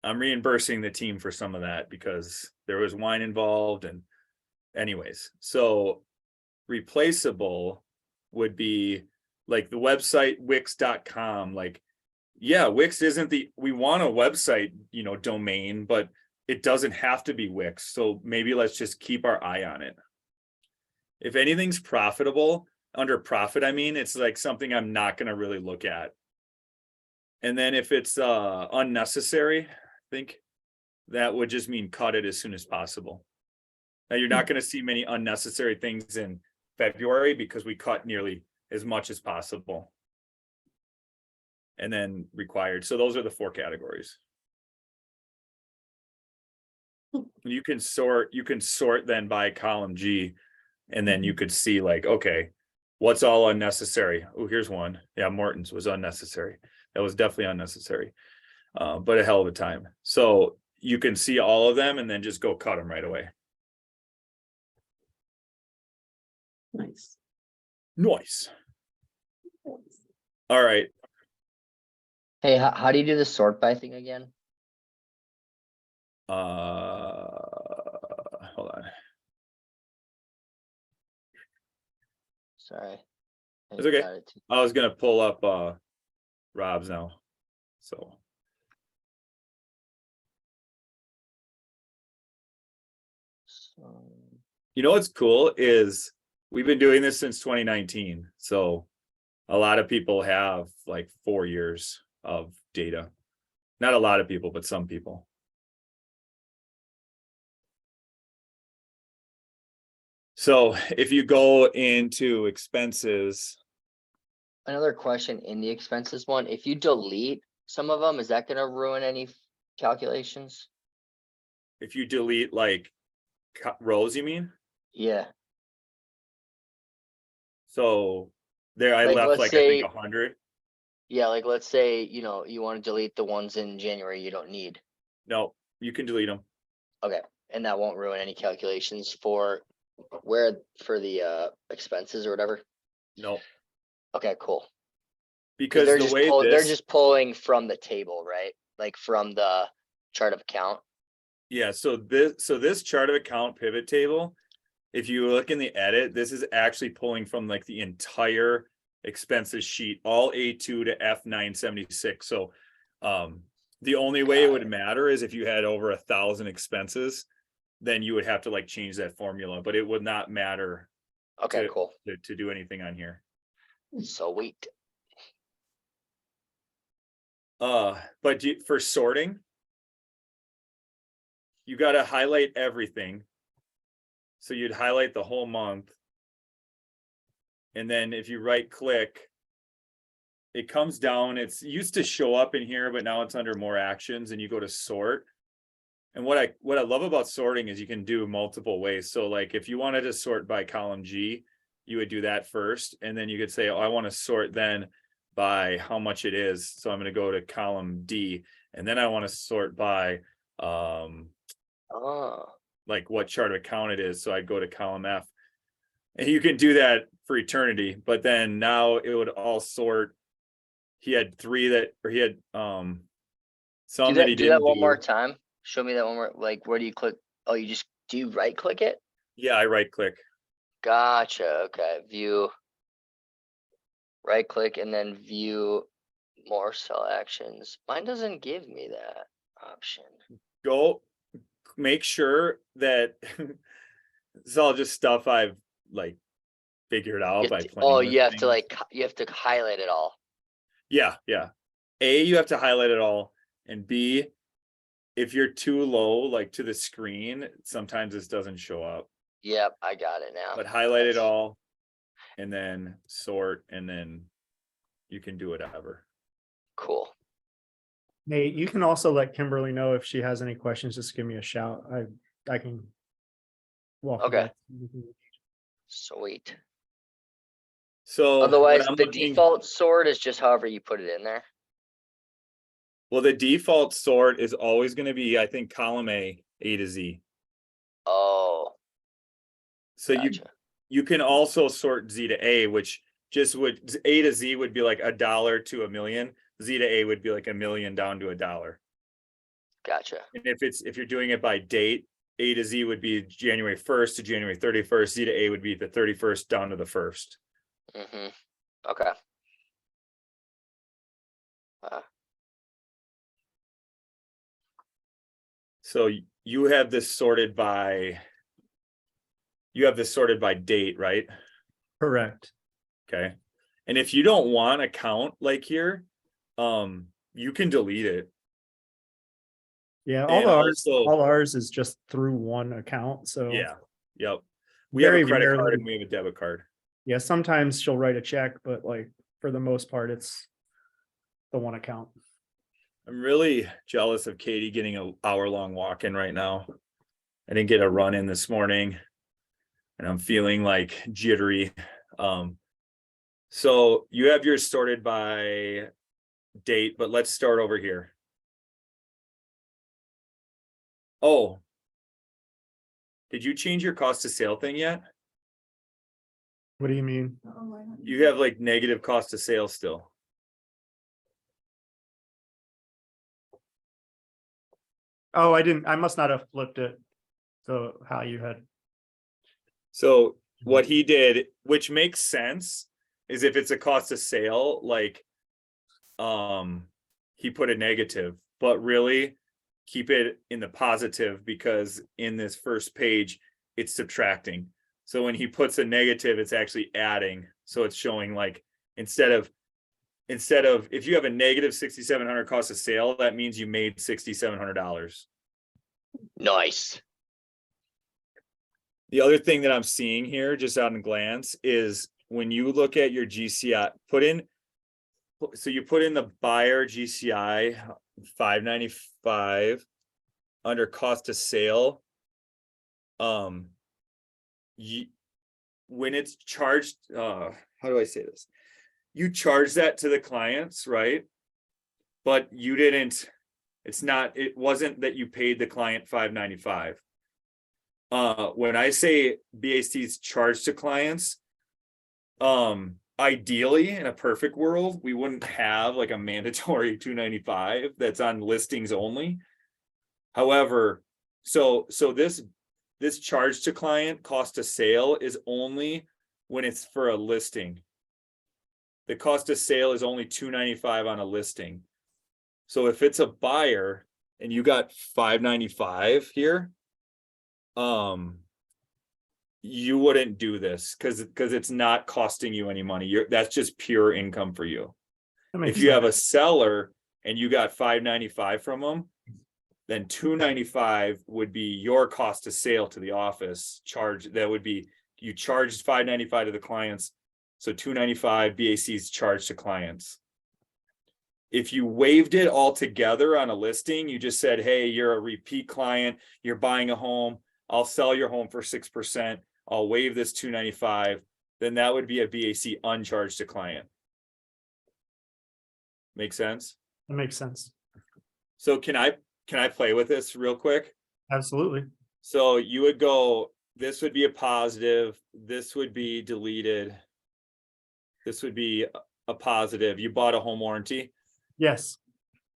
I'm reimbursing the team for some of that because there was wine involved. And anyways, so replaceable would be like the website Wix.com. Like, yeah, Wix isn't we want a website, domain, but it doesn't have to be Wix. So maybe let's just keep our eye on it. If anything's profitable, under profit, I mean, it's like something I'm not going to really look at. And then if it's unnecessary, I think that would just mean cut it as soon as possible. Now, you're not going to see many unnecessary things in February because we cut nearly as much as possible. And then required. So those are the 4 categories. You can sort then by column G, and then you could see like, okay, what's all unnecessary? Oh, here's one. Yeah, Morton's was unnecessary. That was definitely unnecessary, but a hell of a time. So you can see all of them and then just go cut them right away. Nice. Nice. All right. Hey, how do you do the sort by thing again? Hold on. Sorry. It's okay. Got it. I was gonna pull up Rob's now. So what's cool is we've been doing this since 2019. So a lot of people have like 4 years of data. Not a lot of people, but some people. So if you go into expenses. Another question in the expenses one, if you delete some of them, is that gonna ruin any calculations? If you delete like rows, you mean? Yeah, So there I Like, left let's like I say- think 100. yeah, like let's say, you wanna delete the ones in January you don't need. No, you can delete them. Okay, and that won't ruin any calculations for the expenses or whatever? No, Okay, cool. because They're the just way they're this, just pulling from the table, right? Like from the chart of account. yeah, so this chart of account pivot table, if you look in the edit, this is actually pulling from like the entire expenses sheet, all A2 to F976. So the only way it Got would matter is if you had over 1,000 expenses, then you would have to like change that formula, but it would not matter Okay, cool. to do anything on here. Sweet. But for sorting, you got to highlight everything. So you'd highlight the whole month. And then if you right click, it comes down. It's used to show up in here, but now it's under more actions, and you go to sort. And what I love about sorting is you can do multiple ways. So like if you wanted to sort by column G, you would do that first. And then you could say, oh, I want to sort then by how much it is. So I'm going to go to column D, and then I want to sort by Oh, like what chart of account it is. So I'd go to column F, and you can do that for eternity. But then now it would all sort. He had 3 that, or he had some do that he that didn't one do. more time. Show me that one more. Like, where do you click? Oh, you just Do you right click it? Yeah, I right click. Gotcha, okay, view. Right click and then view more cell actions. Mine doesn't give me that option. Go make sure that it's all just stuff I've like figured You out have by to- playing Oh, with you have to things. like, you have to highlight it all. Yeah, yeah. A, you have to highlight it all, and B, if you're too low, like to the screen, sometimes this doesn't show up. Yep, I got it now. But highlight it That's- all, and then sort, and then you can do whatever. Cool. Nate, you can also let Kimberly know if she has any questions, just give me a shout. I can. Walk you Okay. guys. Sweet. So when Otherwise, I'm the looking- default sort is just however you put it in there. well, the default sort is always going to be, I think, column A to Z. Oh, So gotcha. you can also sort Z to A, which just would A to Z would be like $1 to $1 million. Z to A would be like $1 million down to $1. Gotcha. And if you're doing it by date, A to Z would be January 1st to January 31st. Z to A would be the 31st down to the 1st. Mm-hmm. Okay. So you have this sorted by date, right? Correct. Okay. And if you don't want a count like here, you can delete it. Yeah, And also- all ours is just through one account, so. Yeah. Yep. We have Very a credit card rarely- and we have a debit card. Yeah, sometimes she'll write a check, but like for the most part, it's the one account. I'm really jealous of Katie getting an hour-long walk-in right now. I didn't get a run in this morning and I'm feeling like jittery. So you have yours sorted by date, but let's start over here. Oh, did you change your cost to sale thing yet? What do you mean? You have like negative cost to sale still. Oh, I must not have flipped it. So how you had, So what he did, which makes sense, is if it's a cost of sale, like he put a negative, but really keep it in the positive because in this first page, it's subtracting. So when he puts a negative, it's actually adding. So it's showing like instead of if you have a negative 6,700 cost of sale, that means you made $6,700. Nice. The other thing that I'm seeing here, just on a glance, is when you look at your GCI, so you put in the buyer GCI 595 under cost of sale. When it's charged, how do I say this? You charge that to the clients, right? But you didn't, it wasn't that you paid the client 595. When I say BAC's charged to clients, ideally in a perfect world, we wouldn't have like a mandatory 295 that's on listings only. However, so this charge to client cost of sale is only when it's for a listing. The cost of sale is only 295 on a listing. So if it's a buyer and you got 595 here, you wouldn't do this because it's not costing you any money. That's just pure income for you. that makes If you have a sense. seller and you got 595 from them, then 295 would be your cost of sale to the office charge. That would be, you charged 595 to the clients. So 295 BAC's charged to clients. If you waived it all together on a listing, you just said, hey, you're a repeat client, you're buying a home, I'll sell your home for 6%, I'll waive this 295, then that would be a BAC uncharged to client. Make sense? That makes sense. So can I play with this real quick? Absolutely. So you would go, this would be a positive, this would be deleted. This would be a positive. You bought a home warranty, Yes.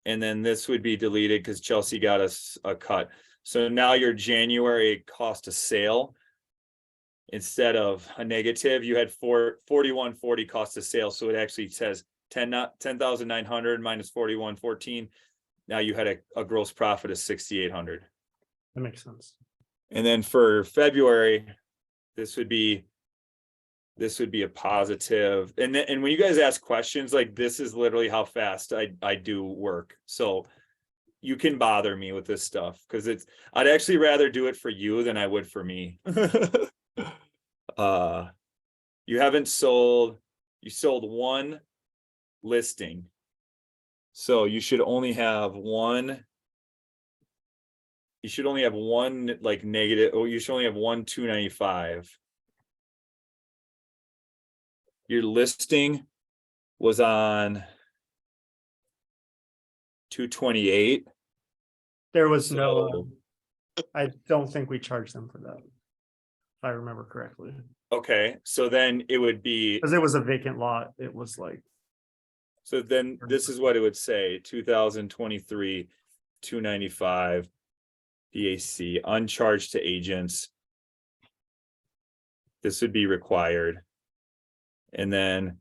and then this would be deleted because Chelsea got us a cut. So now your January cost of sale, instead of a negative, you had 4140 cost of sale. So it actually says 10,900 minus 4114. Now you had a gross profit of 6,800. That makes sense. And then for February, this would be a positive. And then, and when you guys ask questions, like this is literally how fast I do work. So you can bother me with this stuff because I'd actually rather do it for you than I would for me. You sold one listing. So you should only have one like negative, or you should only have one 295. Your listing was on 228. There was no, So, I don't think we charged them for that. If I remember correctly, okay, so then it would be, because it was a vacant lot. It was like, so then this is what it would say, 2023, 295 PAC, uncharged to agents. This would be required. And then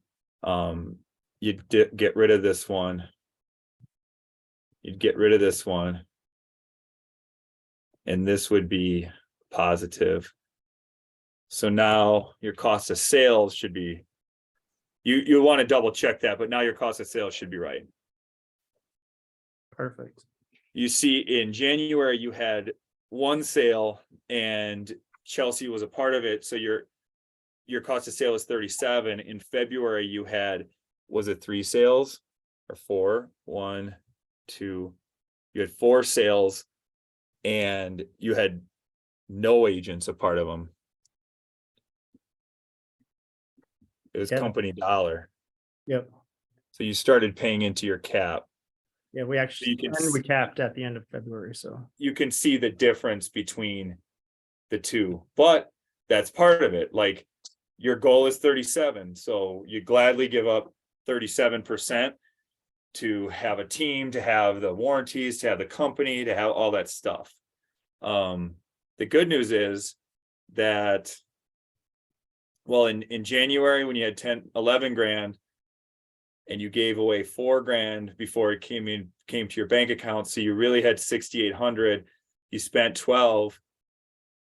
you'd get rid of this one. You'd get rid of this one. And this would be positive. So now your cost of sales should be, you want to double check that, but now your cost of sales should be right. perfect. You see in January, you had one sale and Chelsea was a part of it. So your cost of sale is 37. In February, you had, was it 3 sales or 4? 1, 2, you had 4 sales and you had no agents a part of them. It was Yeah. company dollar. Yep. So you started paying into your cap. Yeah, we actually, you can and we capped at the end of February, so. You can see the difference between the two, but that's part of it. Like your goal is 37. So you gladly give up 37% to have a team, to have the warranties, to have the company, to have all that stuff. The good news is that, well, in January, when you had 11 grand and you gave away 4 grand before it came to your bank account. So you really had 6,800, you spent 12,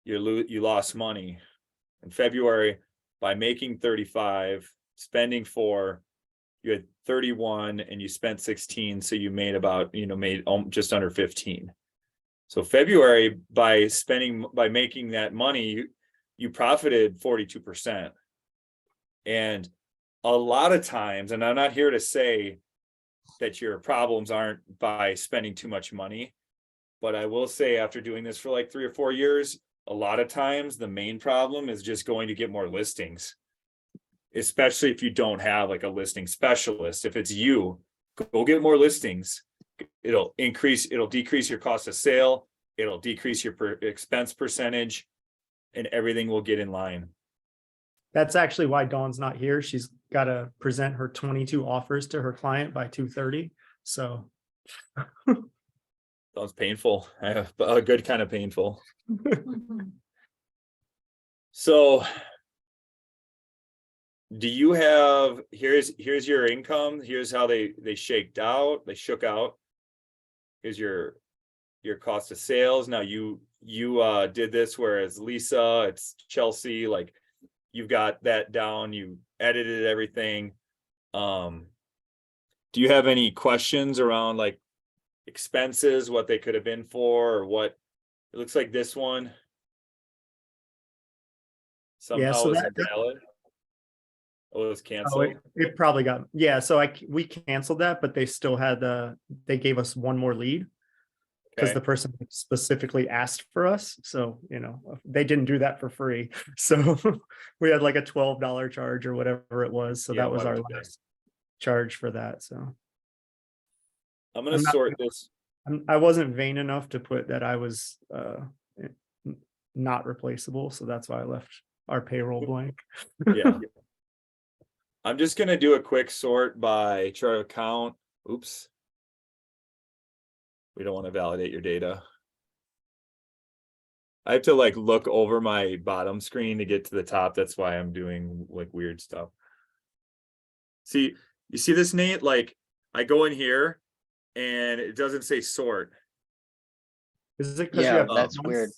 you lost money. In February, by making 35, spending 4, you had 31 and you spent 16. So you made about, made just under 15. So February, by making that money, you profited 42%. And a lot of times, and I'm not here to say that your problems aren't by spending too much money, but I will say after doing this for like 3 or 4 years, a lot of times the main problem is just going to get more listings, especially if you don't have like a listing specialist. If it's you, go get more listings. It'll decrease your cost of sale. It'll decrease your expense percentage and everything will get in line. That's actually why Dawn's not here. She's got to present her 22 offers to her client by 2:30. So Sounds painful. A good kind of painful. So do you have, here's your income. Here's how they shook out. Here's your cost of sales. Now you did this, whereas Lisa, it's Chelsea, like you've got that down, you edited everything. Do you have any questions around like expenses, what they could have been for, or what? It looks like this one somehow so isn't valid. Oh, it was oh, canceled. it probably got, so we canceled that, but they still had they gave us one more lead because Okay. the person specifically asked for us. So, they didn't do that for free. So we had like a $12 charge or whatever it was. So Yeah, that was our okay. last charge for that. So I'm gonna I'm not- sort this. I wasn't vain enough to put that I was not replaceable. So that's why I left our payroll blank. Yeah. I'm just gonna do a quick sort by chart of account. Oops. We don't want to validate your data. I have to like look over my bottom screen to get to the top. That's why I'm doing like weird stuff. See, you see this, Nate? Like I go in here and it doesn't say sort. Is it because you Yeah, have that's months? weird.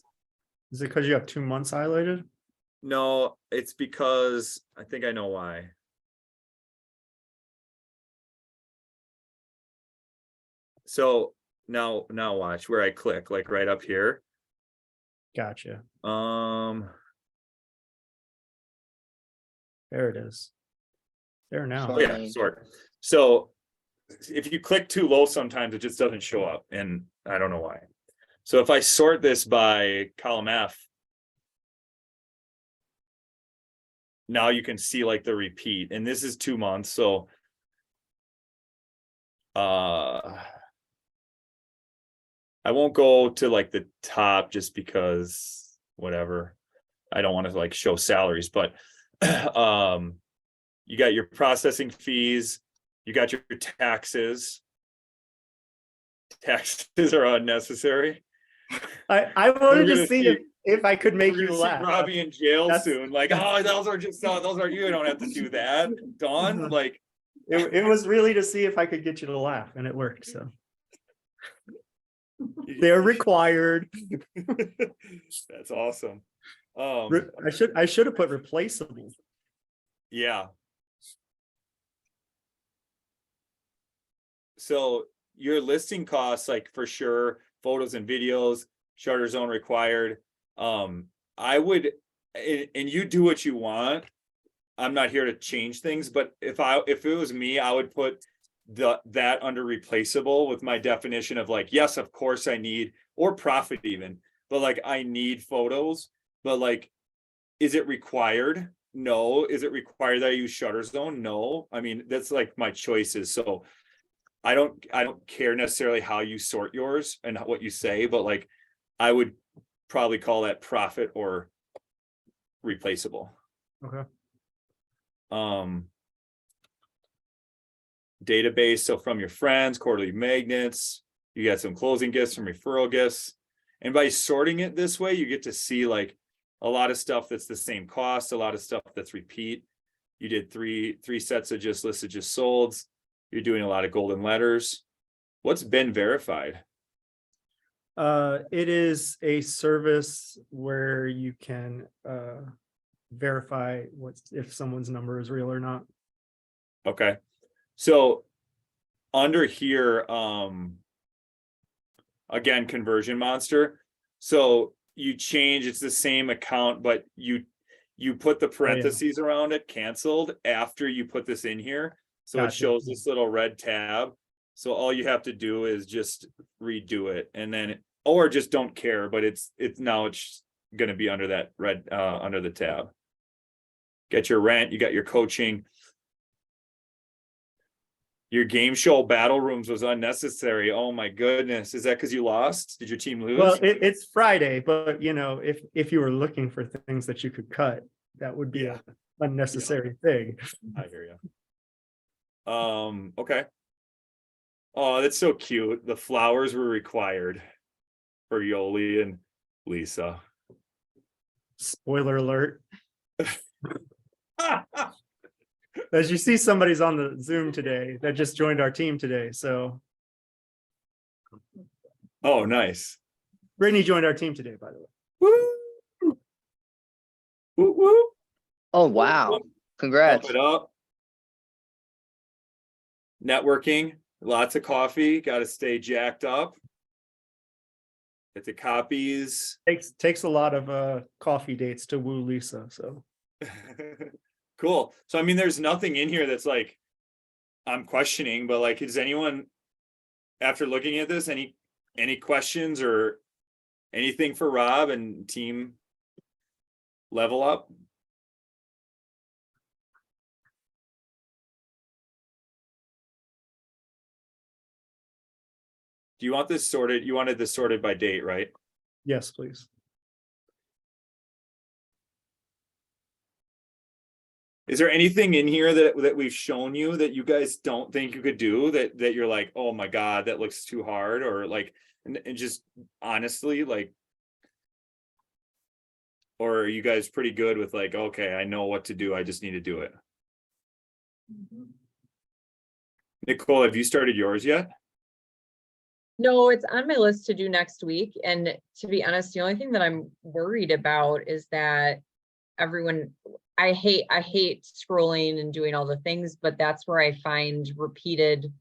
Is it because you have 2 months highlighted? No, it's because I think I know why. So now watch where I click, like right up here. Gotcha. There it is. There now. Oh yeah, sort. So if you click too low, sometimes it just doesn't show up, and I don't know why. So if I sort this by column F, now you can see like the repeat, and this is 2 months. So I won't go to like the top just because whatever. I don't want to like show salaries, but you got your processing fees, you got your taxes. Taxes are unnecessary. I We're wanted to gonna see if I could make We're you gonna see laugh. Robbie in jail That's- soon. Like, oh, those are just those are you don't have to do that, Dawn. Like, It was really to see if I could get you to laugh, and it worked. So they're required. That's awesome. I should have put replaceable. Yeah. So your listing costs, like for sure, photos and videos, shutter zone required. I would, and you do what you want. I'm not here to change things, but if it was me, I would put that under replaceable with my definition of like, yes, of course I need, or profit even, but like I need photos, but like, is it required? No. Is it required that I use shutter zone? No. I mean, that's like my choices. So I don't care necessarily how you sort yours and what you say, but like I would probably call that profit or replaceable. Okay. Database, so from your friends, quarterly magnets, you got some closing gifts, some referral gifts, and by sorting it this way you get to see like a lot of stuff that's the same cost, a lot of stuff that's repeat. You did three sets of just listed, just solds. You're doing a lot of golden letters. What's been verified? It is a service where you can verify if someone's number is real or not. Okay. So under here, again, conversion monster. So you change, it's the same account, but you put the parentheses around it, canceled, after you put this in here. So it Gotcha. shows this little red tab. So all you have to do is just redo it, and then, or just don't care, but it's now it's going to be under that red, under the tab. Get your rent, you got your coaching. Your game show battle rooms was unnecessary. Oh my goodness. Is that because you lost? Did your team lose? Well, it's Friday, but you know, if you were looking for things that you could cut, that would be an unnecessary thing. I hear you. Okay. Oh, that's so cute. The flowers were required for Yoli and Lisa. Spoiler alert. As you see, somebody's on the Zoom today that just joined our team today. So Oh, nice. Brittany joined our team today, by the way. Woo! Woo woo. Oh, wow. Pump Congrats. it up. Networking, lots of coffee, got to stay jacked up. Get the copies. Takes a lot of coffee dates to woo Lisa. So Cool. So, I mean, there's nothing in here that's like, I'm questioning, but like, is anyone, after looking at this, any questions or anything for Rob and team level up? Do you want this sorted? You wanted this sorted by date, right? yes, please. Is there anything in here that we've shown you that you guys don't think you could do that you're like, oh my God, that looks too hard, or like, and just honestly, like, Or are you guys pretty good with like, okay, I know what to do, I just need to do it? Nicole, have you started yours yet? No, it's on my list to do next week. And to be honest, the only thing that I'm worried about is that everyone, I hate scrolling and doing all the things, but that's where I find repeated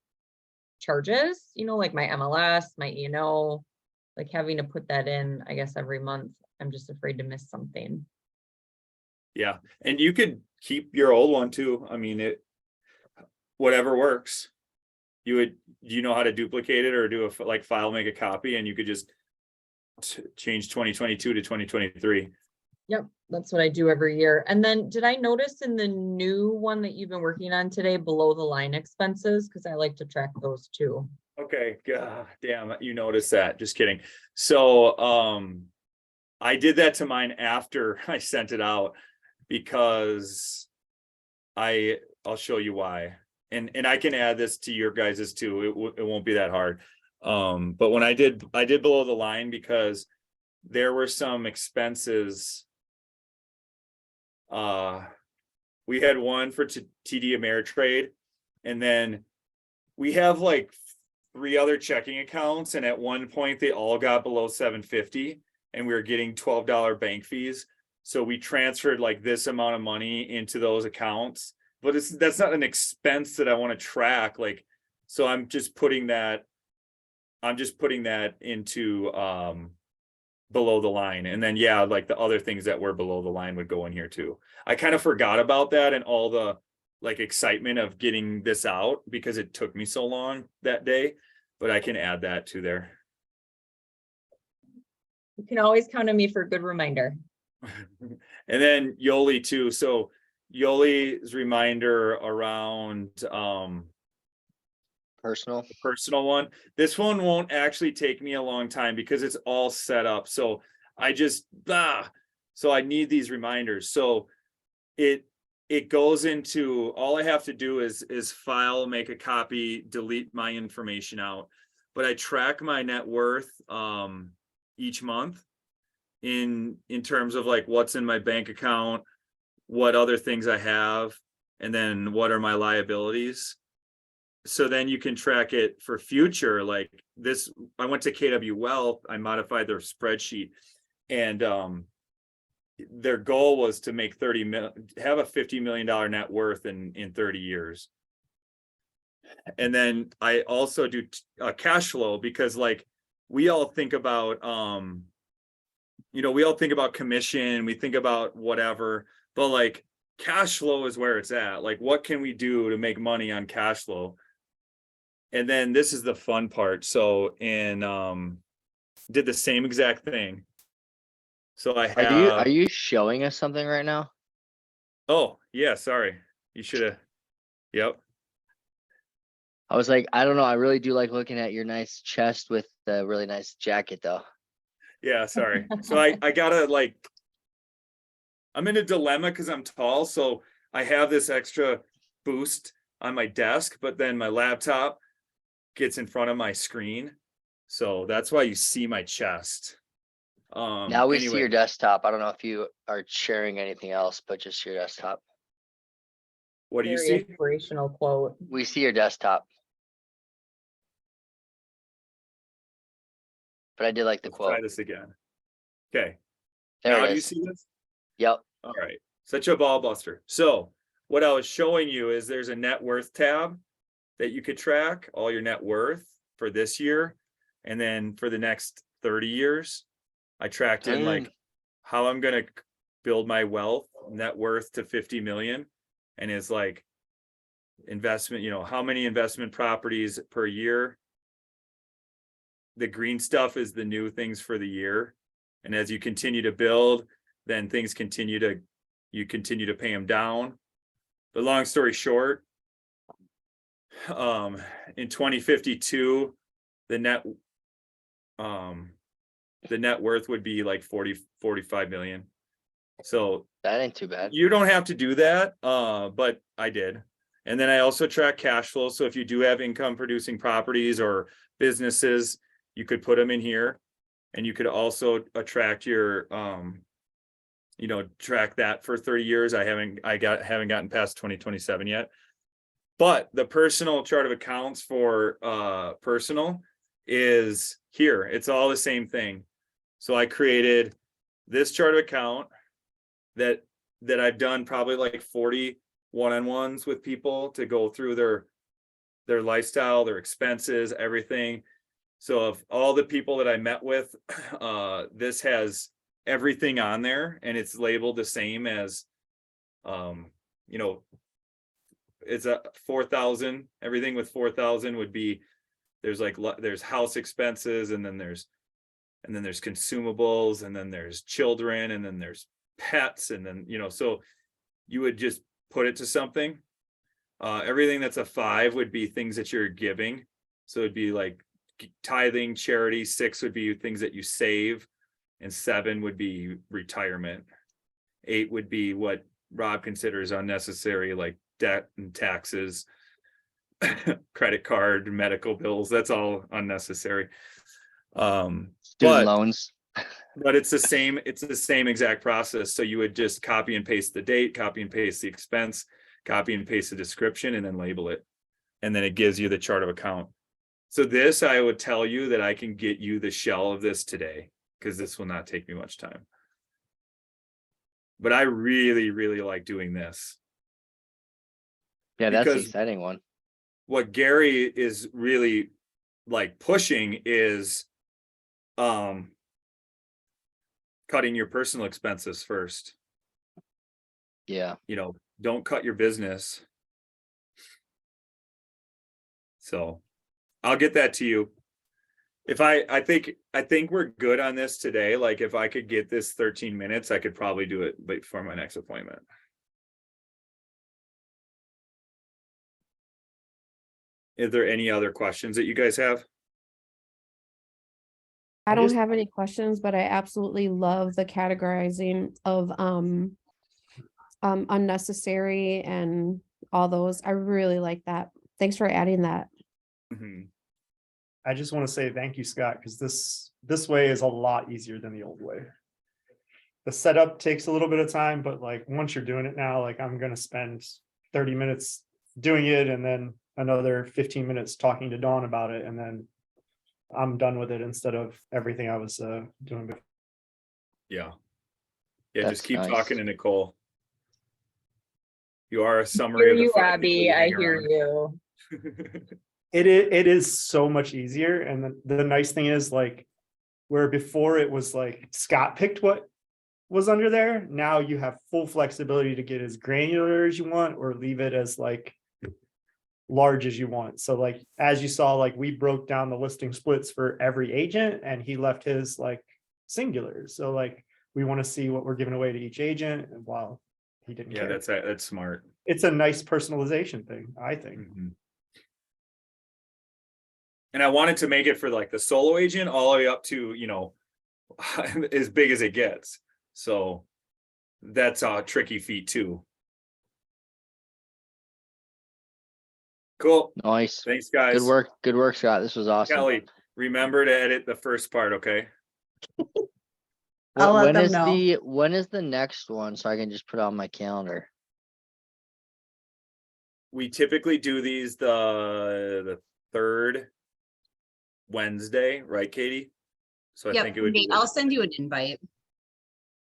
charges, like my MLS, my E&O, like having to put that in, I guess, every month. I'm just afraid to miss something. Yeah, and you could keep your old one too. I mean, whatever works. Do you know how to duplicate it or do a like file, make a copy, and you could just change 2022 to 2023. Yep, that's what I do every year. And then did I notice in the new one that you've been working on today, below the line expenses? Because I like to track those too. Okay, God damn, you noticed that. Just kidding. So I did that to mine after I sent it out because I'll show you why. And I can add this to your guys's too. It won't be that hard. But when I did below the line because there were some expenses. We had one for TD Ameritrade, and then we have like 3 other checking accounts, and at one point they all got below 750 and we were getting $12 bank fees. So we transferred like this amount of money into those accounts, but that's not an expense that I want to track. Like, so I'm just putting that into below the line. And then, yeah, like the other things that were below the line would go in here too. I kind of forgot about that and all the like excitement of getting this out because it took me so long that day, but I can add that to there. You can always count on me for a good reminder. And then Yoli too. So Yoli's reminder around Personal. the personal one. This one won't actually take me a long time because it's all set up. So I just so I need these reminders. So it goes into, all I have to do is file, make a copy, delete my information out. But I track my net worth each month in terms of like what's in my bank account, what other things I have, and then what are my liabilities. So then you can track it for future. Like this, I went to KW Wealth, I modified their spreadsheet, and their goal was to make have a $50 million net worth in 30 years. And then I also do cash flow because like we all think about we all think about commission, we think about whatever, but like cash flow is where it's at. Like what can we do to make money on cash flow? And then this is the fun part. So did the same exact thing. So I have. Are you showing us something right now? Oh yeah, sorry. You should have. Yep. I was like, I don't know. I really do like looking at your nice chest with the really nice jacket though. Yeah, sorry. So I gotta like, I'm in a dilemma because I'm tall. So I have this extra boost on my desk, but then my laptop gets in front of my screen. So that's why you see my chest. Now we see Anyway. your desktop. I don't know if you are sharing anything else, but just your desktop. What do you Very see? inspirational quote. We see your desktop. But I did like the Let's quote. try this again. Okay. There Now it do you is. see this? Yep. All right. Such a ball buster. So what I was showing you is there's a net worth tab that you could track all your net worth for this year. And then for the next 30 years, I tracked in like how I'm going to build my wealth net worth to 50 million. And it's like investment, how many investment properties per year. The green stuff is the new things for the year. And as you continue to build, then things you continue to pay them down. But long story short, in 2052, the net worth would be like 45 million. So That ain't too bad. you don't have to do that, but I did. And then I also track cash flow. So if you do have income producing properties or businesses, you could put them in here. And you could also attract your track that for 30 years. I haven't gotten past 2027 yet. But the personal chart of accounts for personal is here. It's all the same thing. So I created this chart of account that I've done probably like 40 one-on-ones with people to go through their lifestyle, their expenses, everything. So of all the people that I met with, this has everything on there, and it's labeled the same as, it's a 4,000. Everything with 4,000 would be, there's house expenses, and then there's consumables, and then there's children, and then there's pets, and then, so you would just put it to something. Everything that's a 5 would be things that you're giving. So it'd be like tithing, charity. 6 would be things that you save, and 7 would be retirement. 8 would be what Rob considers unnecessary, like debt and taxes, credit card, medical bills. That's all unnecessary. Student But loans. it's the same exact process. So you would just copy and paste the date, copy and paste the expense, copy and paste the description, and then label it. And then it gives you the chart of account. So this, I would tell you that I can get you the shell of this today, because this will not take me much time. But I really, really like doing this. Yeah, that's the Because exciting one. what Gary is really like pushing is cutting your personal expenses first. Yeah. Don't cut your business. So I'll get that to you. If I think we're good on this today. Like if I could get this 13 minutes, I could probably do it before my next appointment. Is there any other questions that you guys have? I don't just- have any questions, but I absolutely love the categorizing of unnecessary and all those. I really like that. Thanks for adding that. Mhm. I just want to say thank you, Scott, because this way is a lot easier than the old way. The setup takes a little bit of time, but like once you're doing it now, like I'm gonna spend 30 minutes doing it and then another 15 minutes talking to Dawn about it, and then I'm done with it instead of everything I was doing before. Yeah. Yeah, That's just keep nice. talking to Nicole. You are a Hear summary of the you, five people Abby. you I hang hear around. you. It is so much easier, and the nice thing is, like, where before it was like Scott picked what was under there, now you have full flexibility to get as granular as you want or leave it as like large as you want. So like as you saw, like we broke down the listing splits for every agent and he left his like singular. So like we want to see what we're giving away to each agent, and while he didn't Yeah, care. that's smart. It's a nice personalization thing, I think. Mhm. And I wanted to make it for like the solo agent all the way up to, as big as it gets. So that's a tricky feat too. Cool. Nice. Thanks, guys. Good work, Scott. This was awesome. Kelly, remember to edit the first part, okay? I'll let When them is know. when is the next one so I can just put it on my calendar? We typically do these the third Wednesday, right, Katie? So I Yep, think it would be. I'll send you an invite.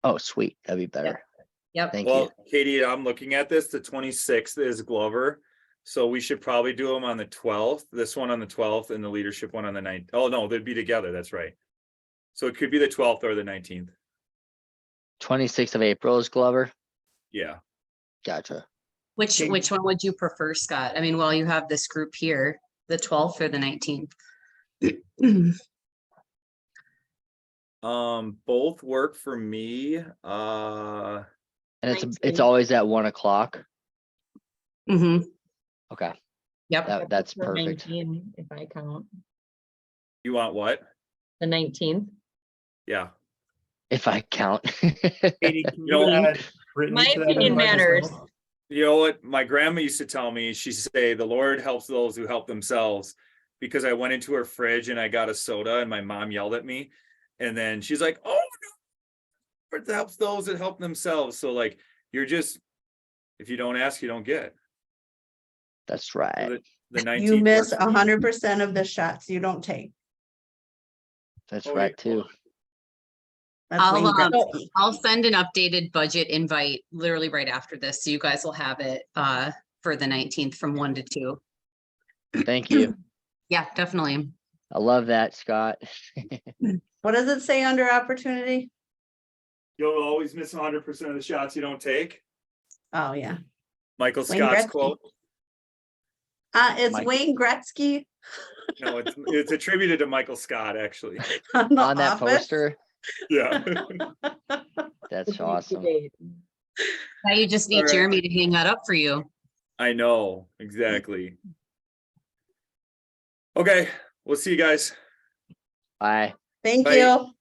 Oh, sweet. That'd be better. Yep. Thank you. Well, Katie, I'm looking at this. The 26th is Glover. So we should probably do them on the 12th. This one on the 12th and the leadership one on the 9th. Oh, no, they'd be together. That's right. So it could be the 12th or the 19th. 26th of April is Glover. Yeah. Gotcha. Which Okay. one would you prefer, Scott? I mean, while you have this group here, the 12th or the 19th? Both work for me. And it's 19th. always at 1 o'clock. Mm-hmm. Okay. Yep. That's The perfect. 19, if I count, You want what? the 19th. Yeah. If I count. Katie, can You know, you add Brittany My to that opinion invite as matters. well? You know what? My grandma used to tell me, she'd say, the Lord helps those who help themselves. Because I went into her fridge and I got a soda and my mom yelled at me. And then she's like, oh, it helps those that help themselves. So like, you're just, if you don't ask, you don't get. That's So right. the 19th. You miss works for me. 100% of the shots you don't take. That's Oh, right yeah. too. That's I'll, Wayne um, Gretzky. I'll send an updated budget invite literally right after this, so you guys will have it for the 19th from 1 to 2. Thank you. Yeah, definitely. I love that, Scott. What does it say under opportunity? You'll always miss 100% of the shots you don't take. Oh, yeah. Michael Wayne Scott's Gretzky. quote. It's Mike- Wayne Gretzky No, it's attributed to Michael Scott, actually. on the On that Office. poster. Yeah. That's awesome. Now you just need All right. Jeremy to hang that up for you. I know, exactly. Okay, we'll see you guys. Bye. Thank Bye. you.